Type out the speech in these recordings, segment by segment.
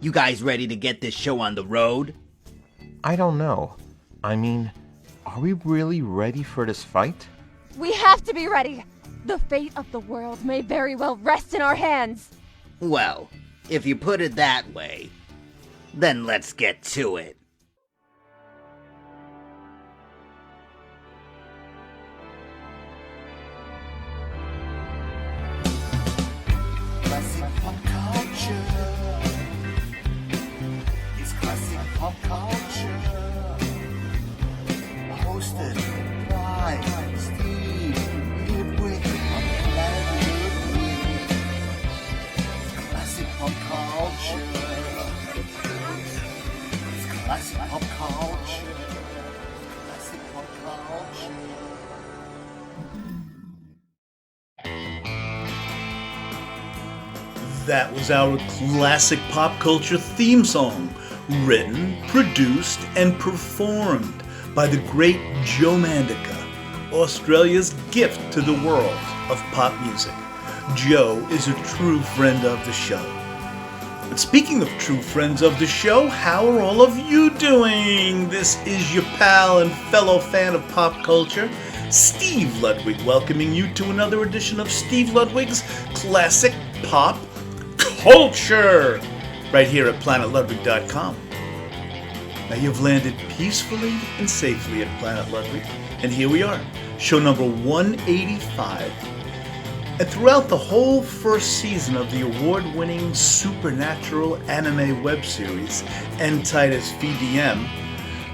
You guys ready to get this show on the road? I don't know. I mean, are we really ready for this fight? We have to be ready! The fate of the world may very well rest in our hands! Well, if you put it that way, then let's get to it. Classic pop culture. It's classic pop culture. Hosted by Steve, Ludwig, and Ludwig. Classic pop culture. It's classic pop culture. Classic pop culture. That was our classic pop culture theme song, written, produced, and performed by the great Joe Mandica, Australia's gift to the world of pop music. Joe is a true friend of the show. But speaking of true friends of the show, how are all of you doing? This is your pal and fellow fan of pop culture, Steve Ludwig, welcoming you to another edition of Steve Ludwig's Classic Pop Culture, right here at PlanetLudwig.com. Now you've landed peacefully and safely at Planet Ludwig, and here we are, show number 185. And throughout the whole first season of the award-winning supernatural anime web series, In Titus VDM,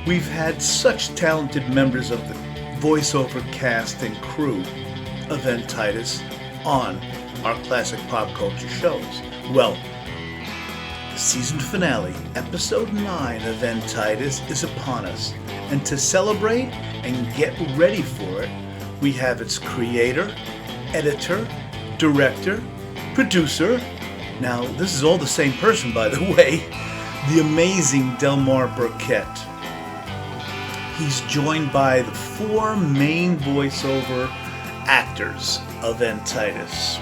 we've had such talented members of the voiceover cast and crew of In Titus on our classic pop culture shows. Well, the season finale, episode 9 of In Titus, is upon us, and to celebrate and get ready for it, we have its creator, editor, director, producer, now this is all the same person by the way, the amazing Delmar Burkett. He's joined by the 4 main voiceover actors of In Titus.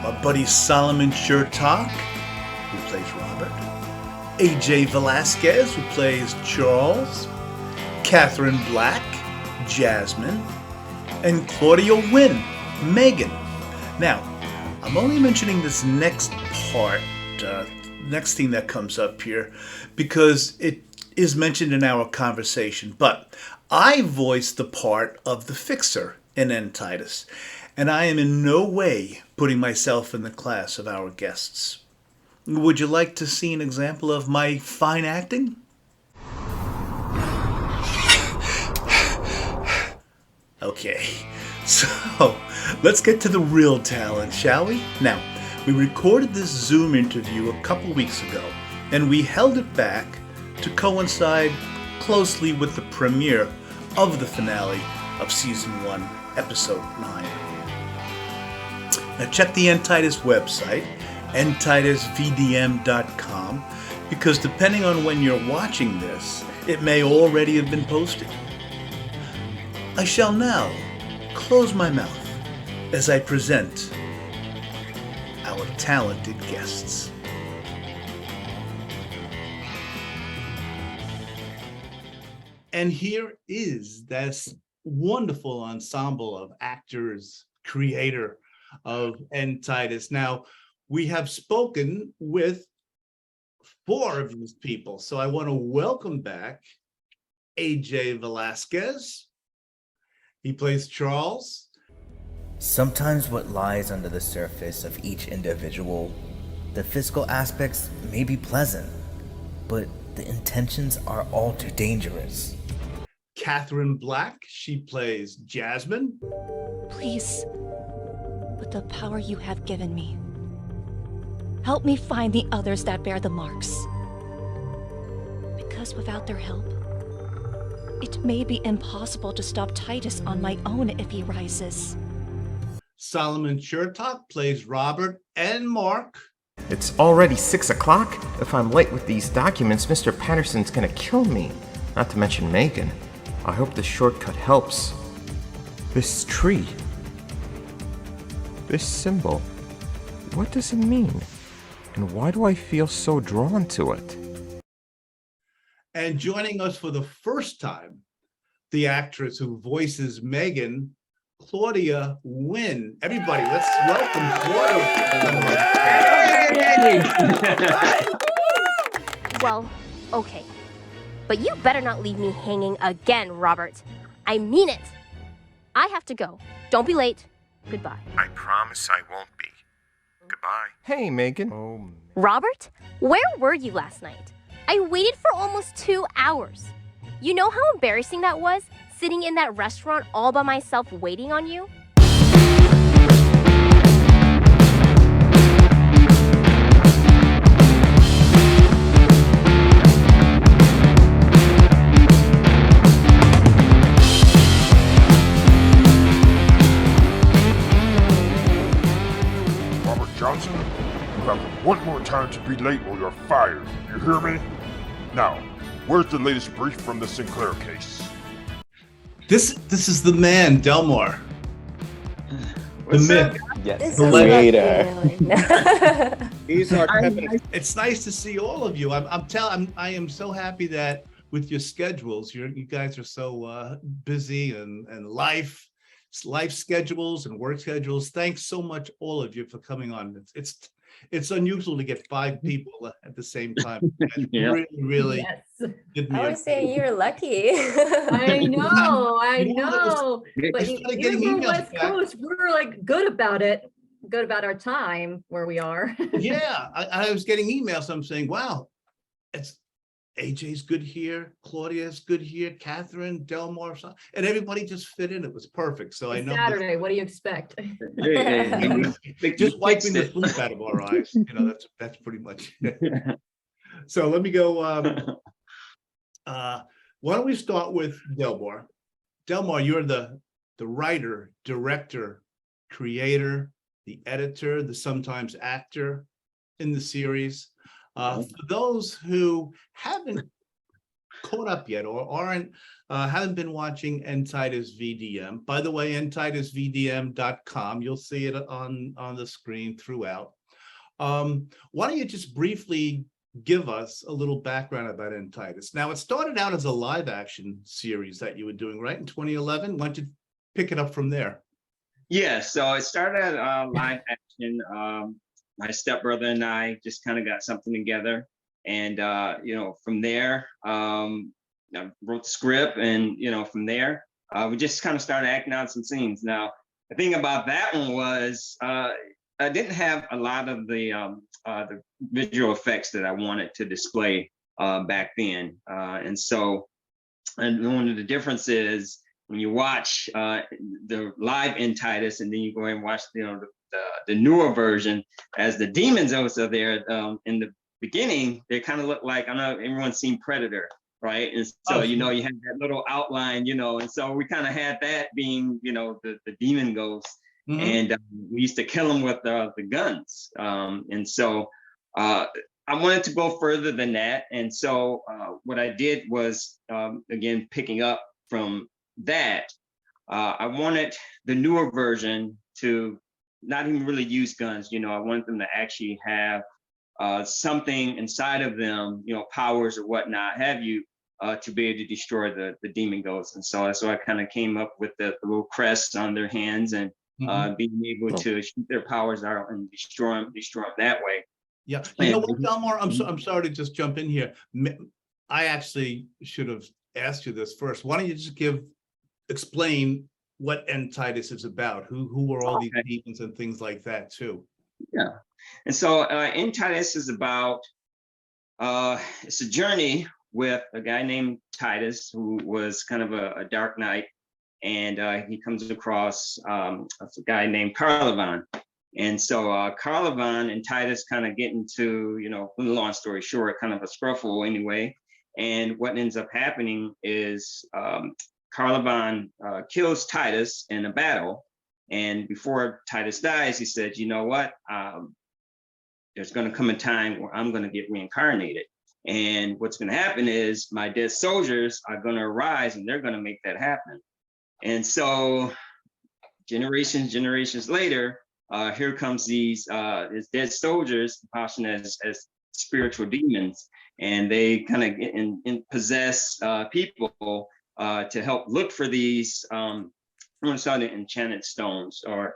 My buddy Solomon Chertok, who plays Robert, AJ Velasquez, who plays Charles, Katherine Black, Jasmine, and Claudia Nguyen, Megan. Now, I'm only mentioning this next part, next thing that comes up here, because it is mentioned in our conversation, but I voiced the part of the Fixer in Titus, and I am in no way putting myself in the class of our guests. Would you like to see an example of my fine acting? Okay, so let's get to the real talent, shall we? Now, we recorded this Zoom interview a couple weeks ago, and we held it back to coincide closely with the premiere of the finale of Season 1, Episode 9. Now check the In Titus website, EndTitusVDM.com, because depending on when you're watching this, it may already have been posted. I shall now close my mouth as I present our talented guests. And here is this wonderful ensemble of actors, creator of In Titus. Now, we have spoken with 4 of these people, so I want to welcome back AJ Velasquez. He plays Charles. Sometimes what lies under the surface of each individual, the physical aspects may be pleasant, but the intentions are all too dangerous. Katherine Black, she plays Jasmine. Please, with the power you have given me, help me find the others that bear the marks. Because without their help, it may be impossible to stop Titus on my own if he rises. Solomon Chertok plays Robert and Mark. It's already 6 o'clock. If I'm late with these documents, Mr. Patterson's gonna kill me. Not to mention Megan. I hope this shortcut helps. This tree. This symbol. What does it mean? And why do I feel so drawn to it? And joining us for the first time, the actress who voices Megan, Claudia Nguyen. Everybody, let's welcome Claudia. Well, okay. But you better not leave me hanging again, Robert. I mean it. I have to go. Don't be late. Goodbye. I promise I won't be. Goodbye. Hey, Megan. Robert, where were you last night? I waited for almost 2 hours. You know how embarrassing that was, sitting in that restaurant all by myself waiting on you? Johnson, you have one more time to be late or you're fired. You hear me? Now, where's the latest brief from the Sinclair case? This is the man, Delmar. The myth. Yes, The creator. He's our Kevin. It's nice to see all of you. I am so happy that with your schedules, you guys are so busy and life schedules and work schedules. Thanks so much, all of you, for coming on. It's unusual to get 5 people at the same time. Yeah. Really Yes. did me I a- was saying you're lucky. I know. You know, But started you getting know, emails West back. Coast, we're like good about it, good about our time where we are. Yeah, I was getting emails. I'm saying, wow, it's AJ's good here, Claudia's good here, Catherine, Delmar, and everybody just fit in. It was perfect. So I It's know Saturday, what do you expect? just wiping the sleep out of our eyes. You know, that's pretty much it. So let me go. Why don't we start with Delmar? Delmar, you're the writer, director, creator, the editor, the sometimes actor in the series. For those who haven't caught up yet or haven't been watching In Titus VDM, by the way, intitusvdm.com, you'll see it on the screen throughout. Why don't you just briefly give us a little background about In Titus? Now, it started out as a live action series that you were doing, right, in 2011. Why don't you pick it up from there? Yeah, so it started live action. My stepbrother and I just kind of got something together, and from there, I wrote the script, and from there, we just kind of started acting out some scenes. Now, the thing about that one was I didn't have a lot of the visual effects that I wanted to display back then, and one of the differences when you watch the live In Titus, and then you go and watch the newer version, as the demons also there in the beginning, they kind of look like, I know everyone's seen Predator, right? And so you have that little outline, and so we kind of had that being the demon ghosts. Mm-hmm. And we used to kill them with the guns, and so I wanted to go further than that. And so what I did was, again, picking up from that, I wanted the newer version to not even really use guns. I want them to actually have something inside of them, powers or whatnot have you, to be able to destroy the demon ghosts. And so I kind of came up with the little crests on their hands, and being able to shoot their powers out and destroy them that way. Yeah, you know what, Delmar? I'm sorry to just jump in here. I actually should have asked you this first. Why don't you just explain what In Titus is about? Who are all these demons and things like that too? Yeah, and so In Titus is about it's a journey with a guy named Titus, who was kind of a dark knight, and he comes across a guy named Carlavan. And so Carlavan and Titus kind of get into, long story short, kind of a scruffle anyway. And what ends up happening is Carlavan kills Titus in a battle. And before Titus dies, he said, you know what? There's going to come a time where I'm going to get reincarnated. And what's going to happen is my dead soldiers are going to arise, and they're going to make that happen. And so generations later, here comes these his dead soldiers, positioned as spiritual demons, and they kind of get in possess people to help look for these enchanted stones or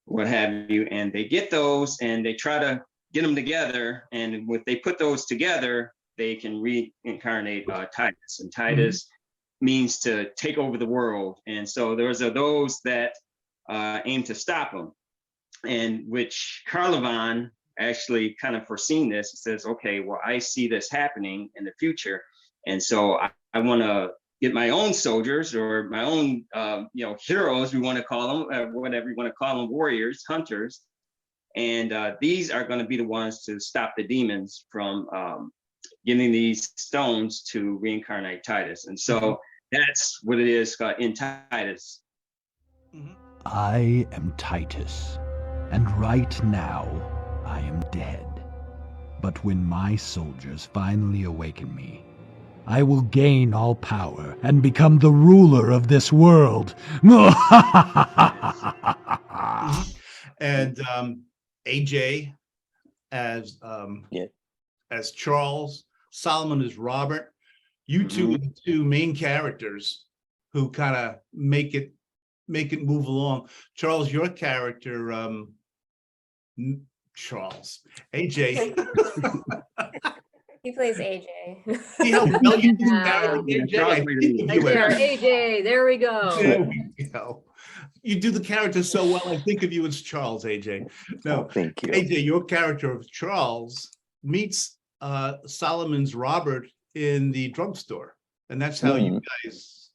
what have you, and they get those and they try to get them together, and if they put those together, they can reincarnate Titus, and Titus means to take over the world, and so there's those that aim to stop them, and which Carlovan actually kind of foreseen this. He says, okay, well, I see this happening in the future, and so I want to get my own soldiers or my own, heroes, we want to call them, whatever you want to call them, warriors, hunters. And these are going to be the ones to stop the demons from getting these stones to reincarnate Titus. And so that's what it is in Titus. I am Titus, and right now I am dead. But when my soldiers finally awaken me, I will gain all power and become the ruler of this world. And AJ as Charles, Solomon as Robert. You two are the two main characters who kind of make it move along. Charles, your character, AJ. He plays AJ. See how well you do the character, AJ? I think of you There, as- AJ, there we go. There we go. You do the character so well. I think of you as Charles, AJ. No, Thank you. AJ, your character of Charles meets Solomon's Robert in the drugstore, and that's how you guys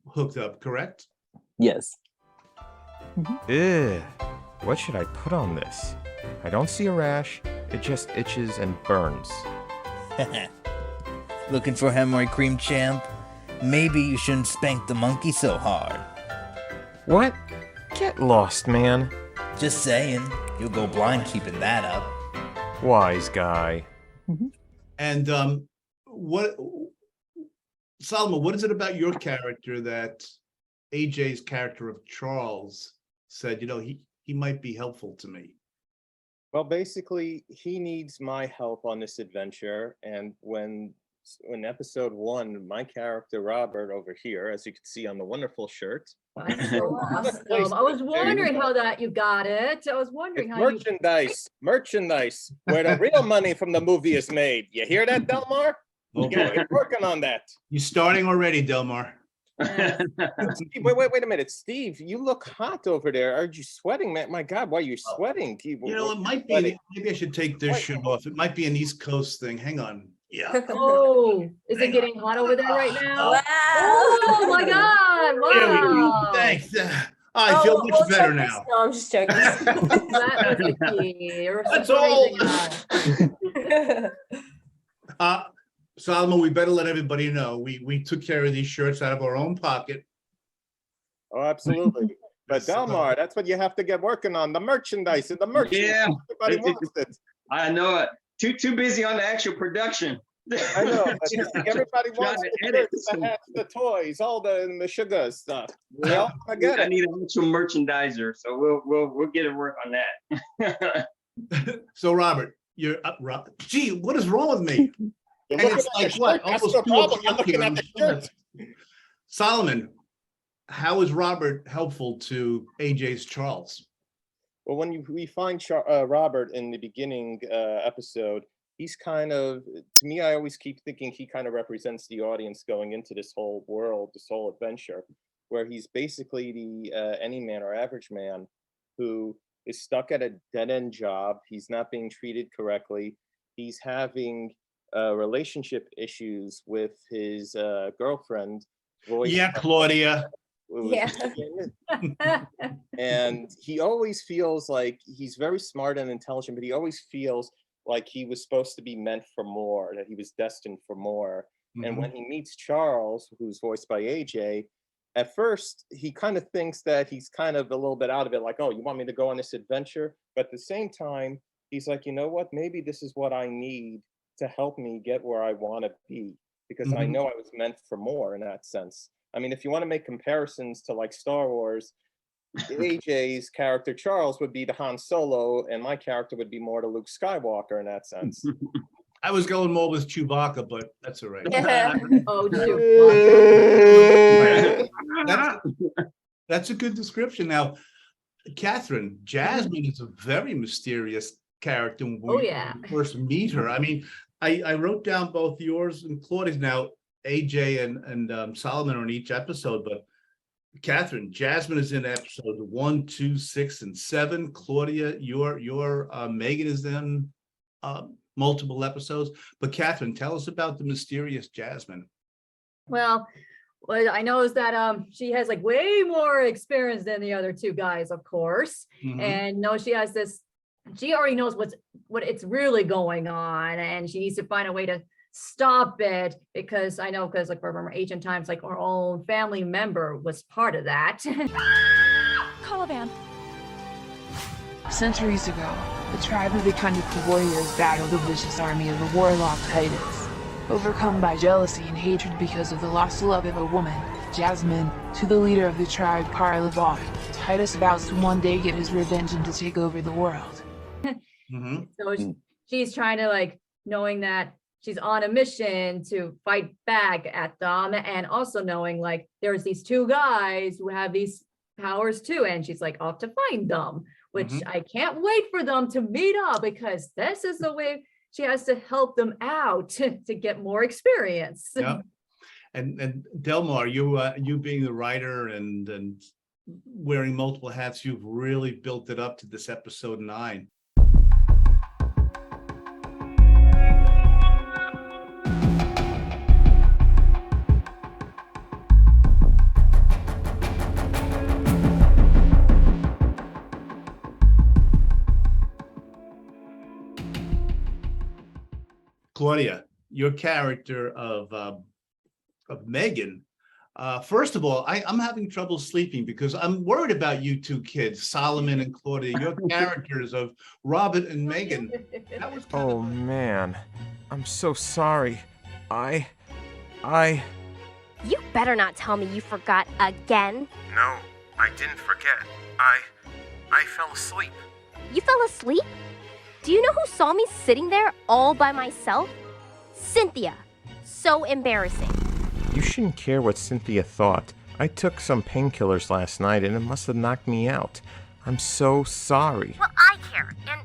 hooked up, correct? Yes. Ugh. What should I put on this? I don't see a rash. It just itches and burns. Looking for hemorrhoid cream, champ? Maybe you shouldn't spank the monkey so hard. What? Get lost, man. Just saying, you'll go blind keeping that up. Wise guy. And Solomon, what is it about your character that AJ's character of Charles said, he might be helpful to me? Well, basically, he needs my help on this adventure. And when in episode 1, my character, Robert, over here, as you can see on the wonderful shirt. That's so awesome. I was wondering how that you got it. I was wondering It's how merchandise, where the real money from the movie is made. You hear that, Delmar? Okay. We're working on that. You're starting already, Delmar. Steve, wait a minute, Steve. You look hot over there. Are you sweating, man? My God, why are you sweating? It might be. Maybe I should take this shirt off. It might be an East Coast thing. Hang on. Yeah. Oh, is it getting hot over there right now? Wow. Oh my God! Wow. There we go. Thanks. I feel much better now. No, I'm just joking. That was the key. That's all. Solomon, we better let everybody know. We took care of these shirts out of our own pocket. Oh, absolutely. But Delmar, that's what you have to get working on. The merchandise and the merchandise. Yeah. Everybody wants it. I know it. Too busy on the actual production. I know. But everybody wants Trying to the edit shirts, the hats, the toys, all the sugar stuff. They all I get it. need an actual merchandiser, so we'll get to work on that. So Robert, you're up. Gee, what is wrong with me? You're And looking it's at the like what? shirt. That's Almost the 2 problem. You're o'clock looking here at on the the shirt. Solomon, how is Robert helpful to AJ's Charles? Well, when we find Robert in the beginning episode, he's kind of, to me, I always keep thinking he kind of represents the audience going into this whole world, this whole adventure, where he's basically the any man or average man who is stuck at a dead-end job. He's not being treated correctly. He's having relationship issues with his girlfriend. Yeah, Claudia. Yeah. And he always feels like he's very smart and intelligent, but he always feels like he was supposed to be meant for more, that he was destined for more. And when he meets Charles, who's voiced by AJ, at first he kind of thinks that he's kind of a little bit out of it, like, oh, you want me to go on this adventure? But at the same time, he's like, you know what, maybe this is what I need to help me get where I want to be, because I know I was meant for more in that sense. I mean, if you want to make comparisons to like Star Wars, AJ's character Charles would be the Han Solo, and my character would be more the Luke Skywalker in that sense. I was going more with Chewbacca, but that's all right. Oh, Chewbacca. That's a good description. Now, Catherine, Jasmine is a very mysterious character when we first meet her. I mean, I wrote down both yours and Claudia's. Now, AJ and Solomon are in each episode, but Catherine, Jasmine is in episode 1, 2, 6, and 7. Claudia, your Megan is in multiple episodes. But Catherine, tell us about the mysterious Jasmine. Well, what I know is that she has like way more experience than the other two guys, of course. And no, she has this. She already knows what it's really going on, and she needs to find a way to stop it, because I know, because like from ancient times, like our own family member was part of that. Call a van. Centuries ago, the tribe of the Kandaku warriors battled the vicious army of the warlock Titus. Overcome by jealousy and hatred because of the lost love of a woman, Jasmine, to the leader of the tribe, Kara Levon, Titus vows to one day get his revenge and to take over the world. So she's trying to, like, knowing that she's on a mission to fight back at them, and also knowing like there's these two guys who have these powers too, and she's like off to find them, which I can't wait for them to meet up, because this is the way she has to help them out to get more experience. Yeah. And Delmar, you being the writer and wearing multiple hats, you've really built it up to this episode 9. Claudia, your character of Megan. First of all, I'm having trouble sleeping because I'm worried about you two kids, Solomon and Claudia, your characters of Robert and Megan. That was man, I'm so sorry. I... You better not tell me you forgot again. No, I didn't forget. I fell asleep. You fell asleep? Do you know who saw me sitting there all by myself? Cynthia. So embarrassing. You shouldn't care what Cynthia thought. I took some painkillers last night and it must have knocked me out. I'm so sorry. Well, I care, and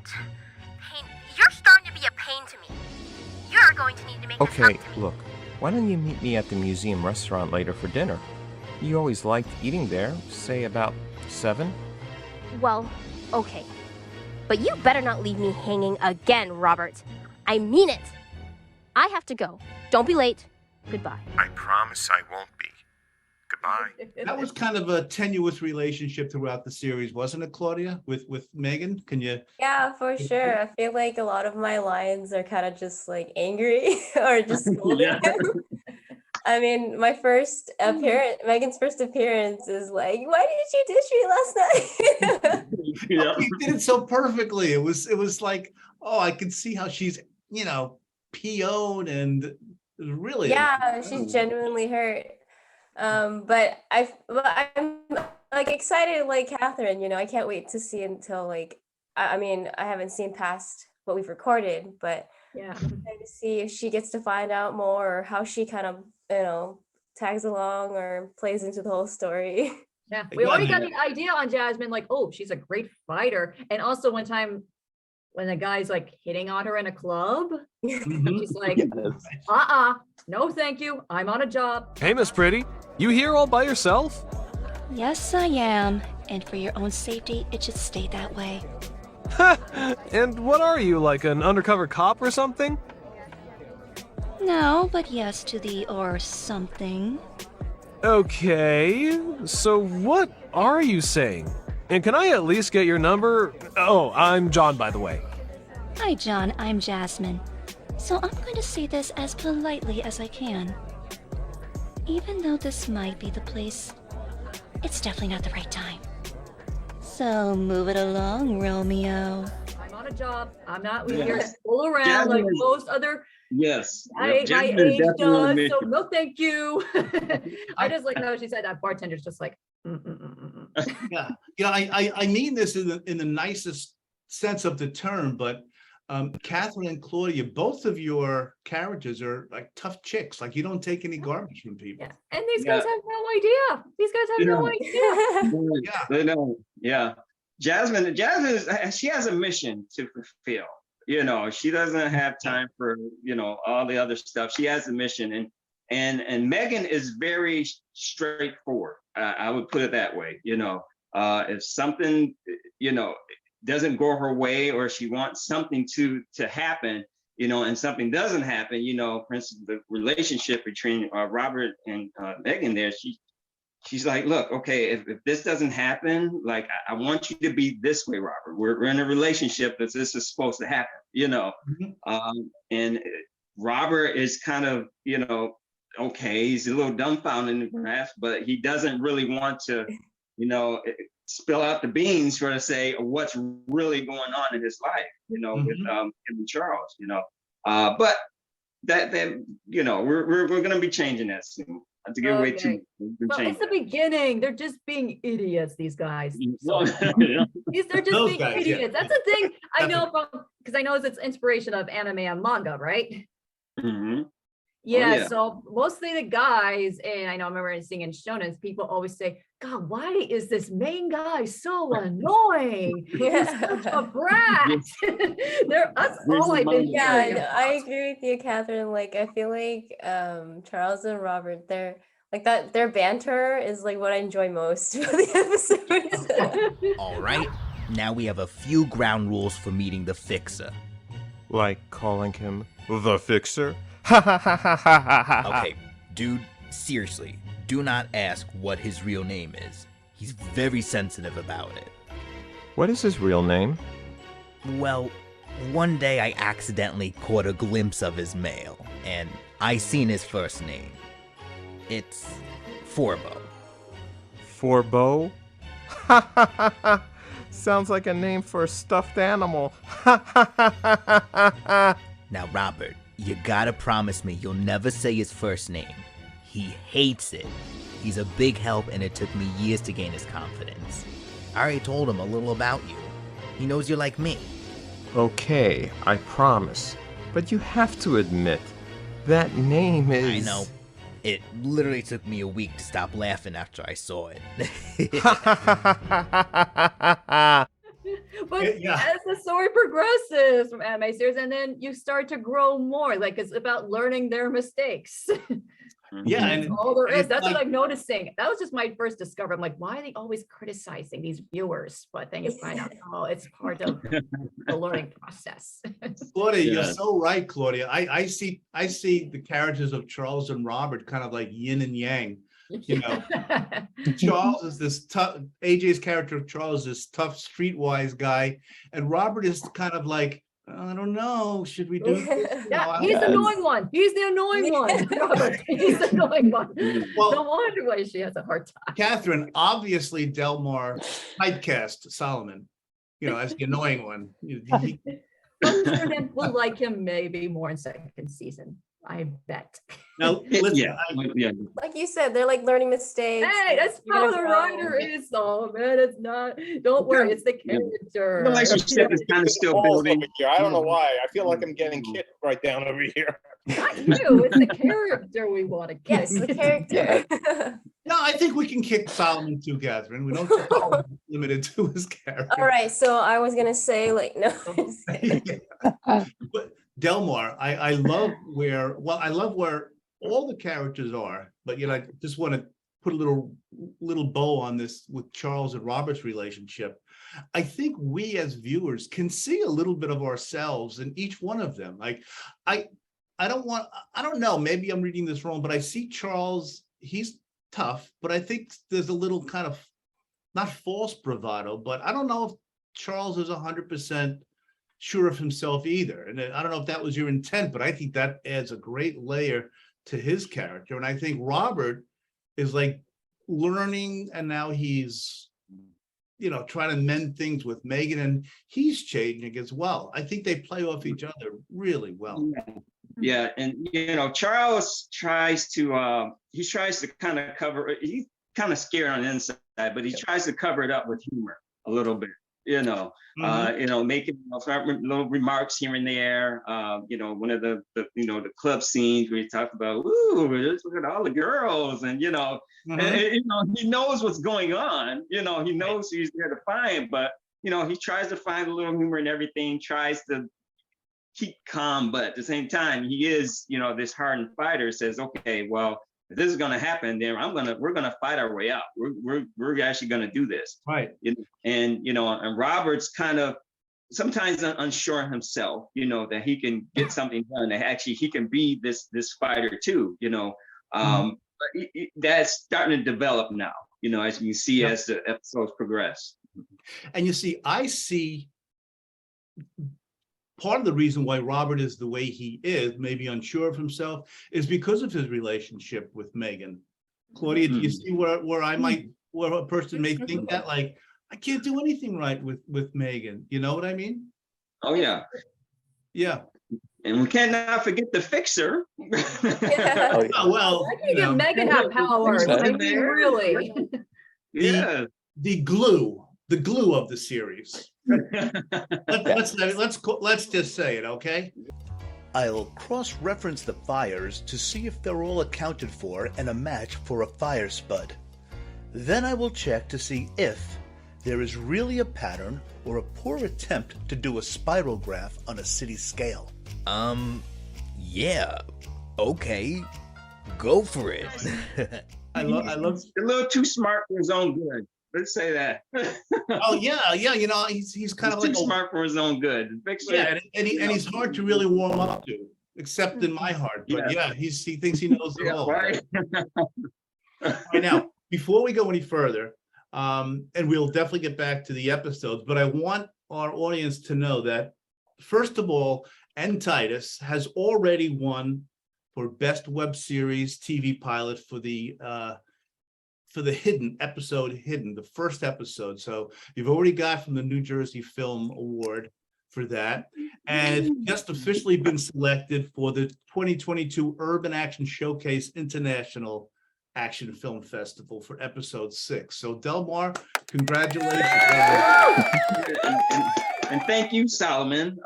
you're starting to be a pain to me. You're going to need to make this up to me. Look, why don't you meet me at the museum restaurant later for dinner? You always liked eating there, say about 7? Well, okay. But you better not leave me hanging again, Robert. I mean it. I have to go. Don't be late. Goodbye. I promise I won't be. Goodbye. That was kind of a tenuous relationship throughout the series, wasn't it, Claudia, with Megan? Can you? Yeah, for sure. I feel like a lot of my lines are kind of just like angry or just scolding him. I mean, my first appearance, Megan's first appearance is like, why did you ditch me last night? You did it so perfectly. It was like, oh, I could see how she's, PO'd and really. Yeah, she's genuinely hurt. But I'm like excited like Catherine, I can't wait to see until like, I mean, I haven't seen past what we've recorded, but yeah, I'm trying to see if she gets to find out more or how she kind of, tags along or plays into the whole story. Yeah, we already got the idea on Jasmine, like, oh, she's a great fighter. And also one time when the guy's like hitting on her in a club, she's like, no, thank you. I'm on a job. Hey, Miss Pretty, you here all by yourself? Yes, I am. And for your own safety, it should stay that way. And what are you, like an undercover cop or something? No, but yes to the or something. Okay, so what are you saying? And can I at least get your number? Oh, I'm John, by the way. Hi, John. I'm Jasmine. So I'm going to say this as politely as I can. Even though this might be the place, it's definitely not the right time. So move it along, Romeo. I'm on a job. I'm not here to fool around like most other. Yes. My age does, so no thank you. I just like how she said that bartender's just like, Yeah, you know, I mean this in the nicest sense of the term, but Katherine and Claudia, both of your characters are like tough chicks. Like you don't take any garbage from people. Yeah. And these guys have no idea. These guys have no idea. Yeah. They know. Yeah. Jasmine, she has a mission to fulfill. You know, she doesn't have time for, you know, all the other stuff. She has a mission, and Megan is very straightforward. I would put it that way. You know, if something, you know, doesn't go her way, or she wants something to happen, you know, and something doesn't happen, you know, for instance, the relationship between Robert and Megan there, she's like, look, okay, if this doesn't happen, like, I want you to be this way, Robert. We're in a relationship that this is supposed to happen, you know. And Robert is kind of, you know, okay, he's a little dumbfounded perhaps, but he doesn't really want to, you know, spill out the beans for to say what's really going on in his life, you know, with him and Charles, you know. But that you know, we're going to be changing that soon. To give away too much. Well, it's the beginning. They're just being idiots, these guys. So, they're just Those being guys, idiots. That's the thing I know from, because I know it's inspiration of anime and manga, right? Yeah, so mostly the guys, and I know I remember seeing in shonens, people always say, God, why is this main guy so annoying? He's such a brat. That's all I've been hearing. Yeah, I agree with you, Catherine. Like, I feel like Charles and Robert, they're like that. Their banter is like what I enjoy most about the episodes. All right, now we have a few ground rules for meeting the Fixer. Like calling him the Fixer? Okay, dude, seriously, do not ask what his real name is. He's very sensitive about it. What is his real name? Well, one day I accidentally caught a glimpse of his mail, and I seen his first name. It's Forbo. Forbo? Sounds like a name for a stuffed animal. Now, Robert, you gotta promise me you'll never say his first name. He hates it. He's a big help, and it took me years to gain his confidence. I already told him a little about you. He knows you're like me. Okay, I promise. But you have to admit, that name is... I know. It literally took me a week to stop laughing after I saw it. But as the story progresses from anime series, and then you start to grow more, like it's about learning their mistakes. Yeah, and and all there is. That's like, what I'm noticing. That was just my first discovery. I'm like, why are they always criticizing these viewers? But then you find out, oh, it's part of the learning process. Claudia, you're so right, Claudia. I see the characters of Charles and Robert kind of like yin and yang. You know, Charles is this tough, AJ's character of Charles is this tough, streetwise guy, and Robert is kind of like, I don't know, should we do this? Yeah, he's the annoying one. He's the annoying one. Robert, he's the annoying one. Well, no wonder why she has a hard time. Catherine, obviously Delmar typecast Solomon, you know, as the annoying one. We'll like him maybe more in second season. I bet. Now, listen, like you said, they're like learning mistakes. Hey, that's how the writer is, though, man. It's not. Don't worry, it's the character. The relationship is kind of still building. I don't know why. I feel like I'm getting kicked right down over here. Not you. It's the character we want to kick. Yes, the character. No, I think we can kick Solomon too, Catherine. We don't limited to his character. All right, so I was gonna say like no. But Delmar, I love where all the characters are, but you know, I just want to put a little bow on this with Charles and Robert's relationship. I think we as viewers can see a little bit of ourselves in each one of them. Like I don't know, maybe I'm reading this wrong, but I see Charles, he's tough, but I think there's a little kind of not false bravado, but I don't know if Charles is 100% sure of himself either. And I don't know if that was your intent, but I think that adds a great layer to his character. And I think Robert is like learning, and now he's, you know, trying to mend things with Megan, and he's changing as well. I think they play off each other really well. Yeah, and you know, Charles tries to kind of cover. kind of scared on the inside, but he tries to cover it up with humor a little bit. Making little remarks here and there. One of the club scenes where he talked about, "Ooh, just look at all the girls," and he knows what's going on. He knows he's there to find, but he tries to find a little humor in everything. Tries to keep calm, but at the same time, he is this hardened fighter. Says, "Okay, well, if this is going to happen, then we're going to fight our way out. We're actually going to do this." Right. And Robert's kind of sometimes unsure himself, that he can get something done. That actually he can be this fighter too, but that's starting to develop now, as you see as the episodes progress. And you see, I see part of the reason why Robert is the way he is, maybe unsure of himself, is because of his relationship with Megan. Claudia, do you see where a person may think that, like, I can't do anything right with Megan? You know what I mean? Oh yeah. Yeah. And we cannot forget the fixer. Oh, well, I think if Megan had powers, I mean, really. The glue of the series. Let's just say it, okay? I'll cross-reference the fires to see if they're all accounted for and a match for a fire spud. Then I will check to see if there is really a pattern or a poor attempt to do a spiral graph on a city scale. Yeah. Okay. Go for it. I love a little too smart for his own good. Let's say that. Oh yeah, he's kind of too like smart for his own good. Yeah, and he's hard to really warm up to, except in my heart. But he thinks he knows it all. Right. Right now, before we go any further, and we'll definitely get back to the episodes, but I want our audience to know that, first of all, In Titus has already won for Best Web Series TV Pilot for the the first episode. So you've already got from the New Jersey Film Award for that. And it's just officially been selected for the 2022 Urban Action Showcase International Action Film Festival for episode 6. So Delmar, congratulations. And thank you, Solomon.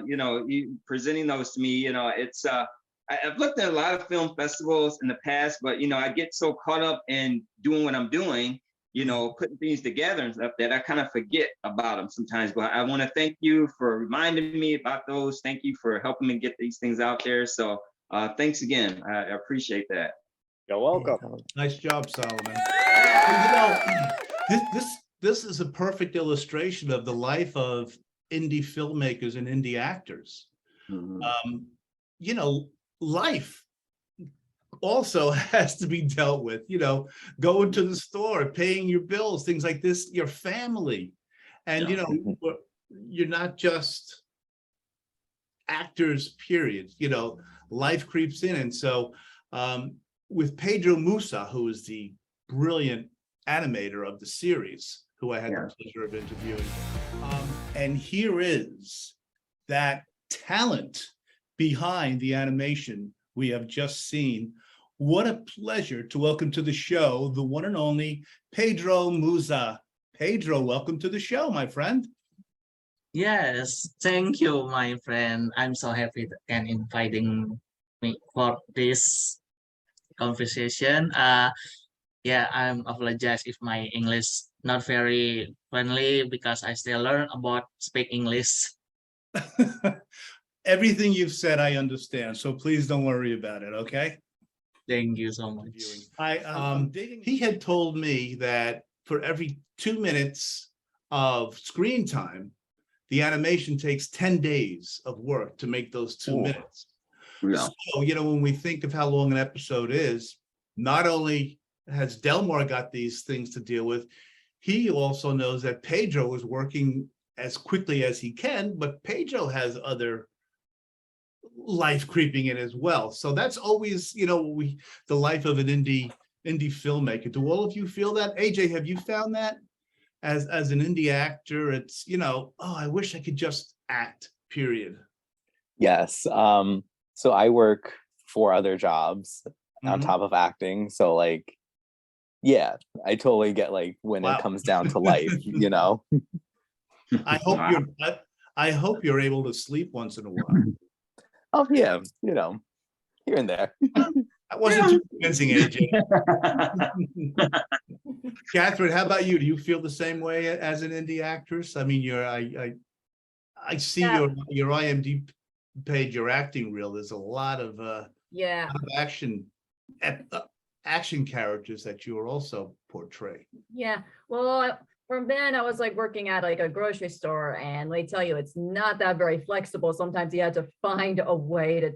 You presenting those to me, it's I've looked at a lot of film festivals in the past, but I get so caught up in doing what I'm doing, putting things together and stuff, that I kind of forget about them sometimes. But I want to thank you for reminding me about those. Thank you for helping me get these things out there. So thanks again. I appreciate that. You're welcome. Nice job, Solomon. This is a perfect illustration of the life of indie filmmakers and indie actors. Life also has to be dealt with, going to the store, paying your bills, things like this, your family. And, you're not just actors, period. Life creeps in. And so with Pedro Musa, who is the brilliant animator of the series, who I had the pleasure of interviewing, and here is that talent behind the animation we have just seen. What a pleasure to welcome to the show the one and only Pedro Musa. Pedro, welcome to the show, my friend. Yes, thank you, my friend. I'm so happy that can inviting me for this conversation. I'm apologize if my English not very friendly because I still learn about speak English. Everything you've said, I understand. So please don't worry about it. Okay. Thank you so much. He had told me that for every 2 minutes of screen time, the animation takes 10 days of work to make those 2 minutes. Yeah. So, when we think of how long an episode is, not only has Delmar got these things to deal with, he also knows that Pedro is working as quickly as he can, but Pedro has other life creeping in as well. So that's always, the life of an indie filmmaker. Do all of you feel that? AJ, have you found that as an indie actor? It's, I wish I could just act, period. Yes. So I work 4 other jobs on top of acting. So yeah, I totally get like when Wow. it comes down to life, you know. I hope I hope you're able to sleep once in a while. Oh yeah, you know, here and there. That wasn't too convincing, AJ. Catherine, how about you? Do you feel the same way as an indie actress? I mean, I see your IMDb page, your acting reel. There's a lot of Yeah. action action characters that you are also portray. Yeah. Well, from then I was like working at like a grocery store, and they tell you it's not that very flexible. Sometimes you have to find a way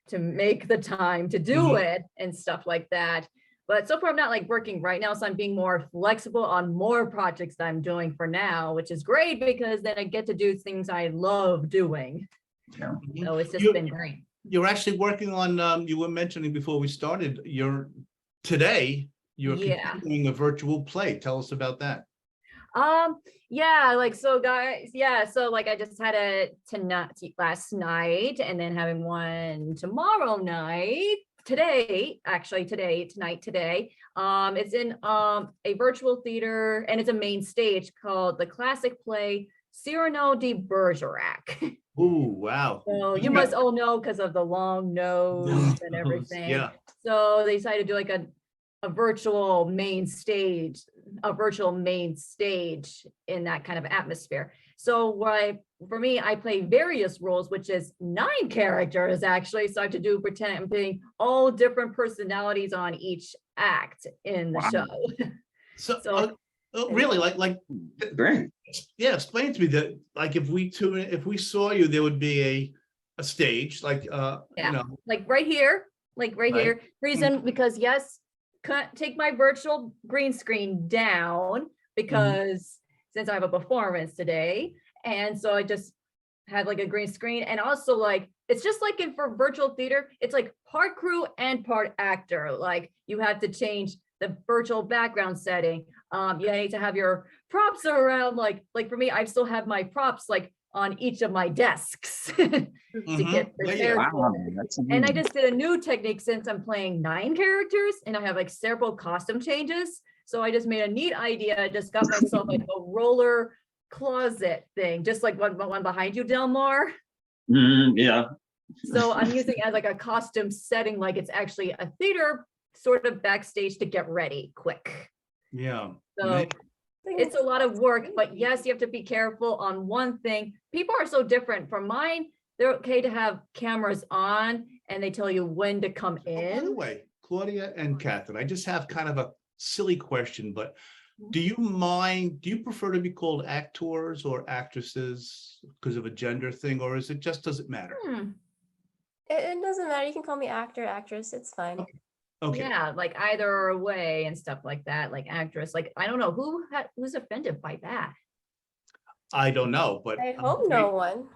to make the time to do it and stuff like that. But so far I'm not like working right now, so I'm being more flexible on more projects that I'm doing for now, which is great because then I get to do things I love doing. Yeah. So it's just been great. You're actually working on, you were mentioning before we started, today you're continuing a virtual play. Tell us about that. Yeah, like, so guys, yeah, so like I just had a tonight last night, and then having one tomorrow night, today. It's in a virtual theater, and it's a main stage called the classic play Cyrano de Bergerac. Ooh, wow. So you must all know because of the long nose and everything. Yeah. So they decided to do like a virtual main stage in that kind of atmosphere. So for me, I play various roles, which is 9 characters actually. So I have to pretend I'm playing all different personalities on each act in the show. So really, like great. Yeah, explain to me that, like, if we saw you, there would be a stage, like you know, like right here. Reason because yes, take my virtual green screen down because since I have a performance today, and so I just had like a green screen, and also like it's just like for virtual theater, it's like part crew and part actor. Like you have to change the virtual background setting. You need to have your props around. Like for me, I still have my props like on each of my desks to get prepared for it. And I just did a new technique since I'm playing 9 characters and I have like several costume changes. So I just made a neat idea. I just got myself like a roller closet thing, just like one behind you, Delmar. Yeah. So I'm using it as like a costume setting, like it's actually a theater sort of backstage to get ready quick. Yeah. So it's a lot of work, but yes, you have to be careful on one thing. People are so different. From mine, they're okay to have cameras on and they tell you when to come in. By the way, Claudia and Catherine, I just have kind of a silly question, but do you prefer to be called actors or actresses because of a gender thing, or is it just doesn't matter? It doesn't matter. You can call me actor, actress. It's fine. Okay. Yeah, like either way and stuff like that, like actress. Like I don't know who's offended by that. I don't know, but I hope no one.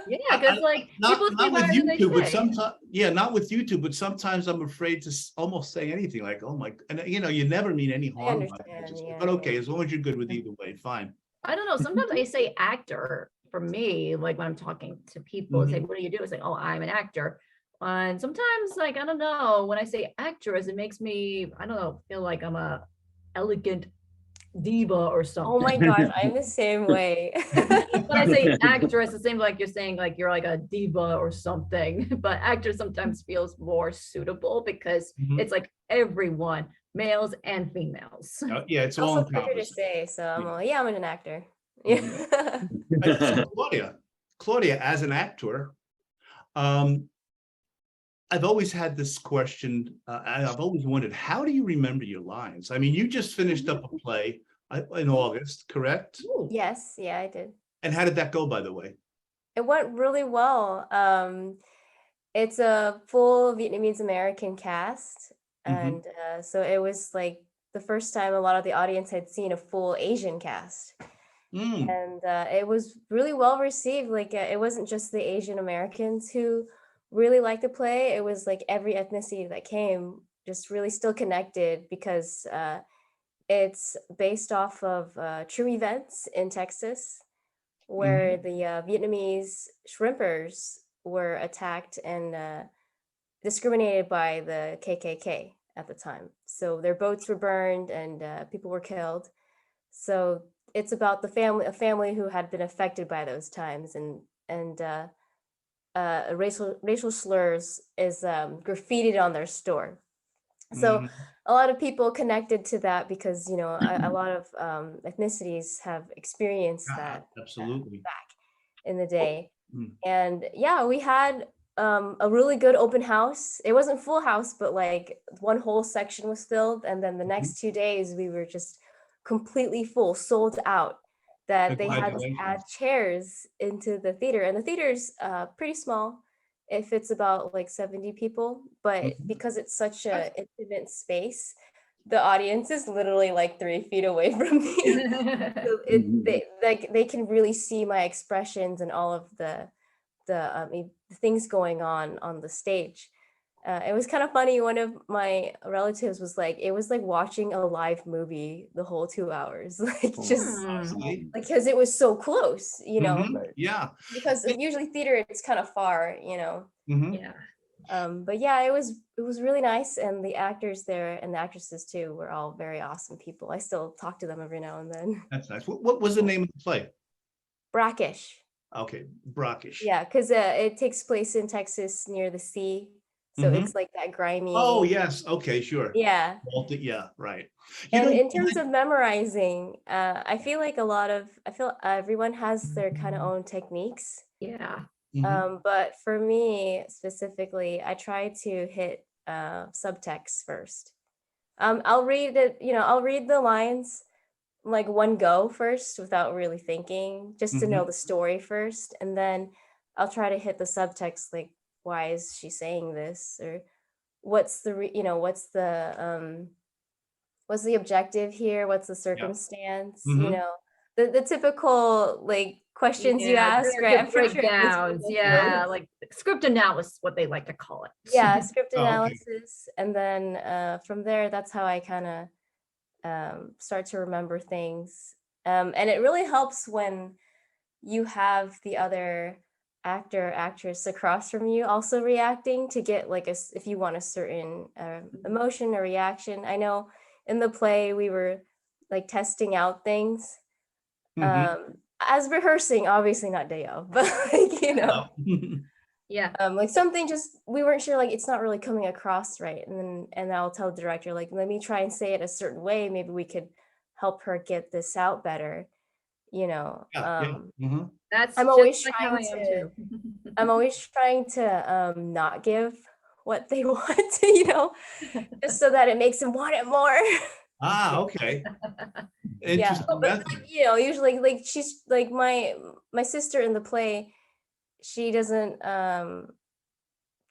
Yeah, because like not people with YouTube, but say. sometimes not with YouTube, but sometimes I'm afraid to almost say anything like, "Oh my," and you know, you never mean any harm by it. But okay, as long as you're good with either way, fine. I don't know. Sometimes I say actor for me, like when I'm talking to people, say, "What do you do?" It's like, "Oh, I'm an actor." And sometimes, like, I don't know, when I say actress, it makes me, I don't know, feel like I'm a elegant diva or something. Oh my gosh, I'm the same way. When I say actress, it seems like you're saying like you're like a diva or something. But actress sometimes feels more suitable because it's like everyone, males and females. Yeah, it's also all quicker to say. So I'm like, yeah, I'm an actor. Claudia, as an actor, I've always had this question, and I've always wondered, how do you remember your lines? I mean, you just finished up a play in August, correct? Yes, yeah, I did. And how did that go, by the way? It went really well. It's a full Vietnamese American cast. And so it was like the first time a lot of the audience had seen a full Asian cast. And it was really well received. Like it wasn't just the Asian Americans who really liked the play. It was like every ethnicity that came just really still connected because it's based off of true events in Texas where the Vietnamese shrimpers were attacked and discriminated by the KKK at the time. So their boats were burned and people were killed. So it's about a family who had been affected by those times, and racial slurs is graffitied on their store. So a lot of people connected to that because, you know, a lot of ethnicities have experienced that Absolutely. back in the day. And yeah, we had a really good open house. It wasn't full house, but like one whole section was filled. And then the next 2 days we were just completely full, sold out, that they had to add chairs into the theater. And the theater's pretty small. It fits about like 70 people, but because it's such a intimate space, the audience is literally like 3 feet away from me. So they can really see my expressions and all of the things going on the stage. It was kind of funny. One of my relatives was like, it was like watching a live movie the whole 2 hours, like just like, because it was so close, you know. Yeah. Because usually theater, it's kind of far, you know. Yeah. But yeah, it was really nice, and the actors there and the actresses too were all very awesome people. I still talk to them every now and then. That's nice. What was the name of the play? Brackish. Okay, Brackish. Yeah, because it takes place in Texas near the sea, so it's like that grimy. Oh yes, okay, sure. Yeah. Yeah, right. And in terms of memorizing, I feel like everyone has their kind of own techniques. Yeah. But for me specifically, I try to hit subtext first. I'll read it, you know, I'll read the lines like one go first without really thinking, just to know the story first, and then I'll try to hit the subtext, like why is she saying this, or what's the what's the objective here, what's the circumstance, you know, the typical like questions you ask, right? Breakdowns, yeah, like script analysis, what they like to call it. Yeah, script analysis. And then from there, that's how I kind of start to remember things. And it really helps when you have the other actor or actress across from you also reacting, to get like if you want a certain emotion or reaction. I know in the play we were like testing out things as rehearsing, obviously not day of, but like, you know. Yeah. Like something just, we weren't sure, like it's not really coming across right, and I'll tell the director, like, let me try and say it a certain way, maybe we could help her get this out better, you know. That's I'm always just like how trying I am to too. I'm always trying to not give what they want, you know, just so that it makes them want it more. Okay. Yeah, Interesting but method. like, you know, usually like she's like my sister in the play, she doesn't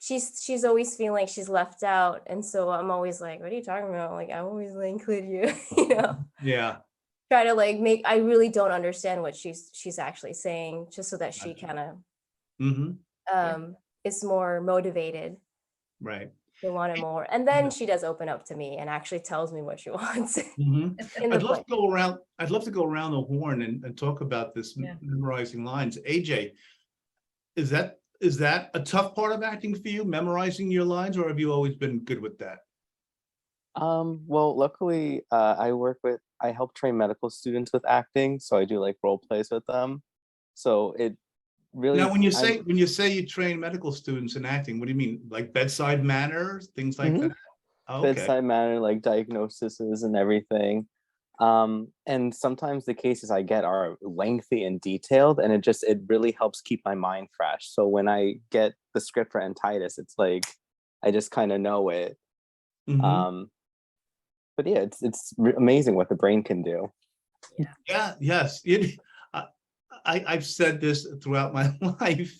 she's always feeling like she's left out, and so I'm always like, what are you talking about? Like, I always like include you, you know. Yeah. Try to like I really don't understand what she's actually saying, just so that she kind of is more motivated. Right. They want it more, and then she does open up to me and actually tells me what she wants. I'd love to go around. I'd love to go around the horn and talk about this memorizing lines. AJ, is that a tough part of acting for you, memorizing your lines, or have you always been good with that? Well, luckily, I help train medical students with acting, so I do like role plays with them. So it really. Now, when you say you train medical students in acting, what do you mean? Like bedside manner, things like that? Okay. Bedside manner, like diagnoses and everything. And sometimes the cases I get are lengthy and detailed, and it really helps keep my mind fresh. So when I get the script for In Titus, it's like I just kind of know it. But yeah, it's amazing what the brain can do. Yeah. Yes. I've said this throughout my life.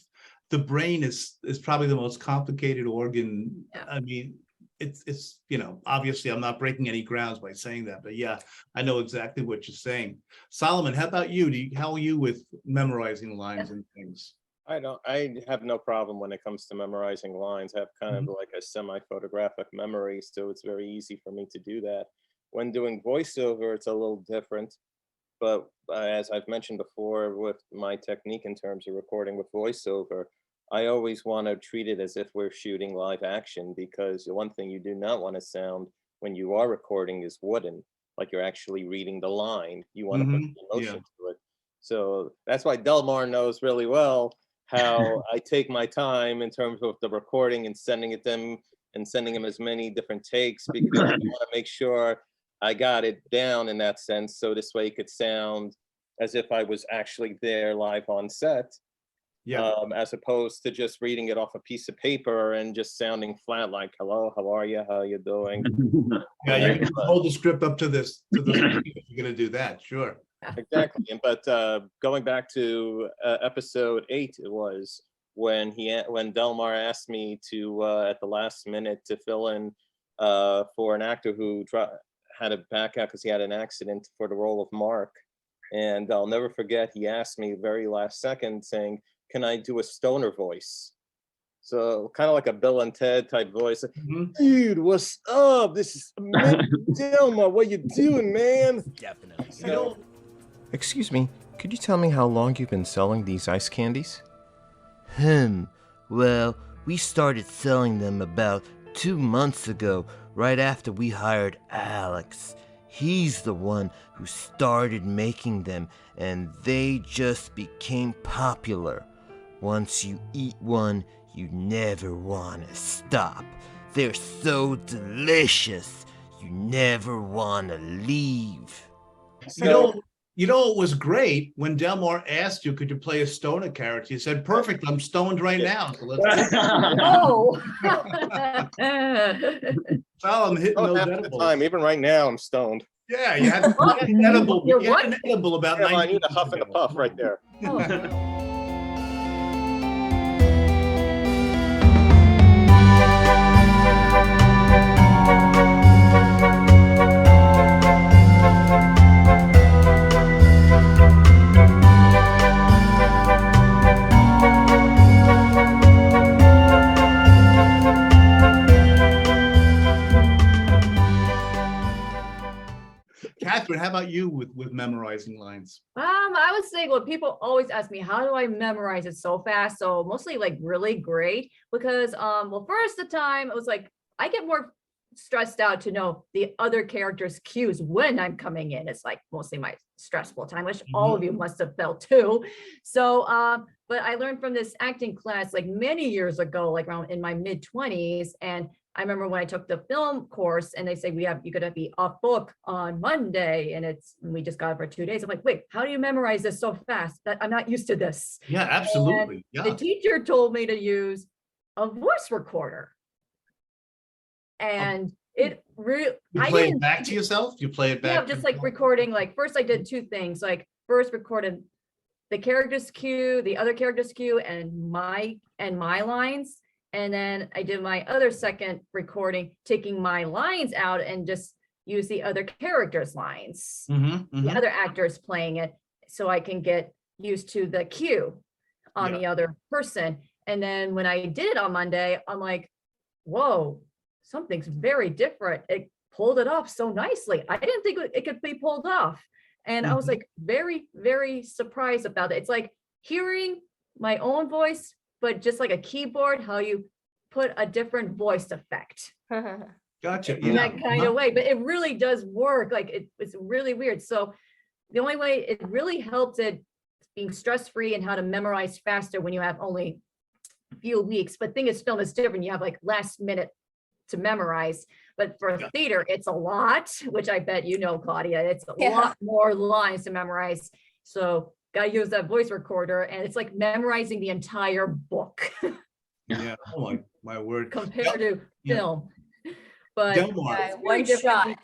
The brain is probably the most complicated organ. I mean, it's you know, obviously I'm not breaking any grounds by saying that, but yeah, I know exactly what you're saying. Solomon, how about you? How are you with memorizing lines and things? I have no problem when it comes to memorizing lines. I have kind of like a semi-photographic memory, so it's very easy for me to do that. When doing voiceover, it's a little different. But as I've mentioned before, with my technique in terms of recording with voiceover, I always want to treat it as if we're shooting live action, because the one thing you do not want to sound when you are recording is wooden, like you're actually reading the line. You want to put the emotion to it. So that's why Delmar knows really well how I take my time in terms of the recording and sending it them and sending him as many different takes, because I want to make sure I got it down in that sense. So this way it could sound as if I was actually there live on set. As opposed to just reading it off a piece of paper and just sounding flat, like, hello, how are you? How you doing? Yeah, you can hold the script up to this, if you're gonna do that, sure. Exactly. But going back to episode 8, it was when Delmar asked me to at the last minute to fill in for an actor who had to back out because he had an accident for the role of Mark. And I'll never forget, he asked me very last second saying, can I do a stoner voice? So kind of like a Bill and Ted type voice. Dude, what's up? This is Delmar. What you doing, man? Definitely. So, Excuse me, could you tell me how long you've been selling these ice candies? Well, we started selling them about 2 months ago, right after we hired Alex. He's the one who started making them, and they just became popular. Once you eat one, you never want to stop. They're so delicious, you never want to leave. You know what was great? When Delmar asked you, could you play a stoner character? You said, perfect, I'm stoned right now. So let's I'm hitting those half the edibles. time, even right now, I'm stoned. Yeah, you had an edible. You had an edible about Yeah, I 90 need a huff and a puff right there. Katherine, how about you with memorizing lines? I would say, well, people always ask me, how do I memorize it so fast? So mostly like really great, because well, first the time it was like, I get more stressed out to know the other character's cues when I'm coming in. It's like mostly my stressful time, which all of you must have felt too. So, but I learned from this acting class like many years ago, like around in my mid-20s. And I remember when I took the film course and they say you could be off book on Monday, and we just got it for 2 days. I'm like, wait, how do you memorize this so fast? I'm not used to this. Yeah, absolutely. And the teacher told me to use a voice recorder. And it really, You play it back to yourself? You play it back? Yeah, just like recording, like first I did 2 things. Like first recorded the character's cue, the other character's cue, and my lines. And then I did my other second recording, taking my lines out and just use the other character's lines, the other actors playing it, so I can get used to the cue on the other person. And then when I did it on Monday, I'm like, whoa, something's very different. It pulled it off so nicely. I didn't think it could be pulled off. And I was like very, very surprised about it. It's like hearing my own voice, but just like a keyboard, how you put a different voice effect. Gotcha. In that kind of way, but it really does work. Like it's really weird. So the only way it really helps it being stress-free and how to memorize faster when you have only a few weeks. But thing is, film is different. You have like last minute to memorize. But for theater, it's a lot, which I bet you know, Claudia. It's a lot more lines to memorize. So got to use that voice recorder, and it's like memorizing the entire book. Yeah. Oh my word. Compared to film. But Delmar. it's very different.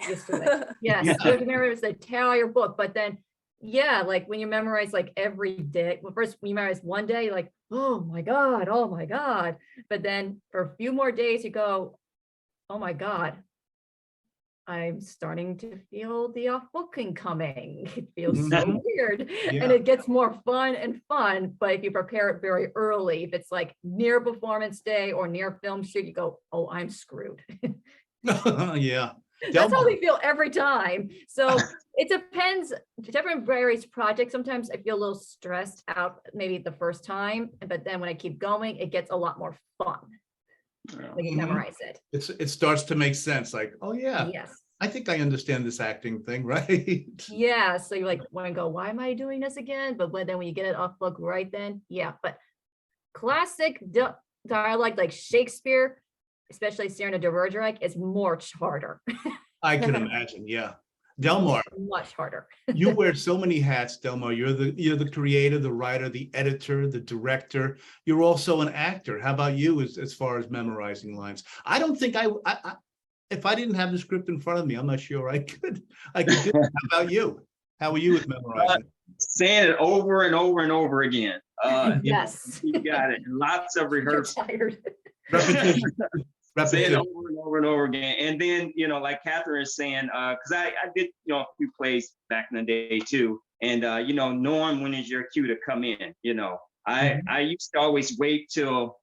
Yes, you have to memorize the entire book. But then, yeah, like when you memorize like every day, well, first when you memorize one day, you're like, oh my God, oh my God. But then for a few more days, you go, oh my God, I'm starting to feel the off-booking coming. It feels so weird. And it gets more fun and fun, but if you prepare it very early, if it's like near performance day or near film shoot, you go, oh, I'm screwed. Yeah. That's how we feel every time. So it depends. Different various projects. Sometimes I feel a little stressed out maybe the first time, but then when I keep going, it gets a lot more fun. When you memorize it. It starts to make sense. Like, oh yeah, yes, I think I understand this acting thing, right? Yeah. So you like want to go, why am I doing this again? But then when you get it off book right then, yeah. But classic dialogue like Shakespeare, especially Cyrano de Bergerac, is much harder. I can imagine. Yeah. Delmar, much harder. you wear so many hats, Delmar. You're the creator, the writer, the editor, the director. You're also an actor. How about you as far as memorizing lines? I don't think I if I didn't have the script in front of me, I'm not sure I could do it. How about you? How are you with memorizing? Saying it over and over and over again. Yes. You got it. Lots of rehearsal. Repetition. Saying it over and over and over again. And then, like Katherine is saying, because I did, a few plays back in the day too. And, knowing when is your cue to come in, I used to always wait till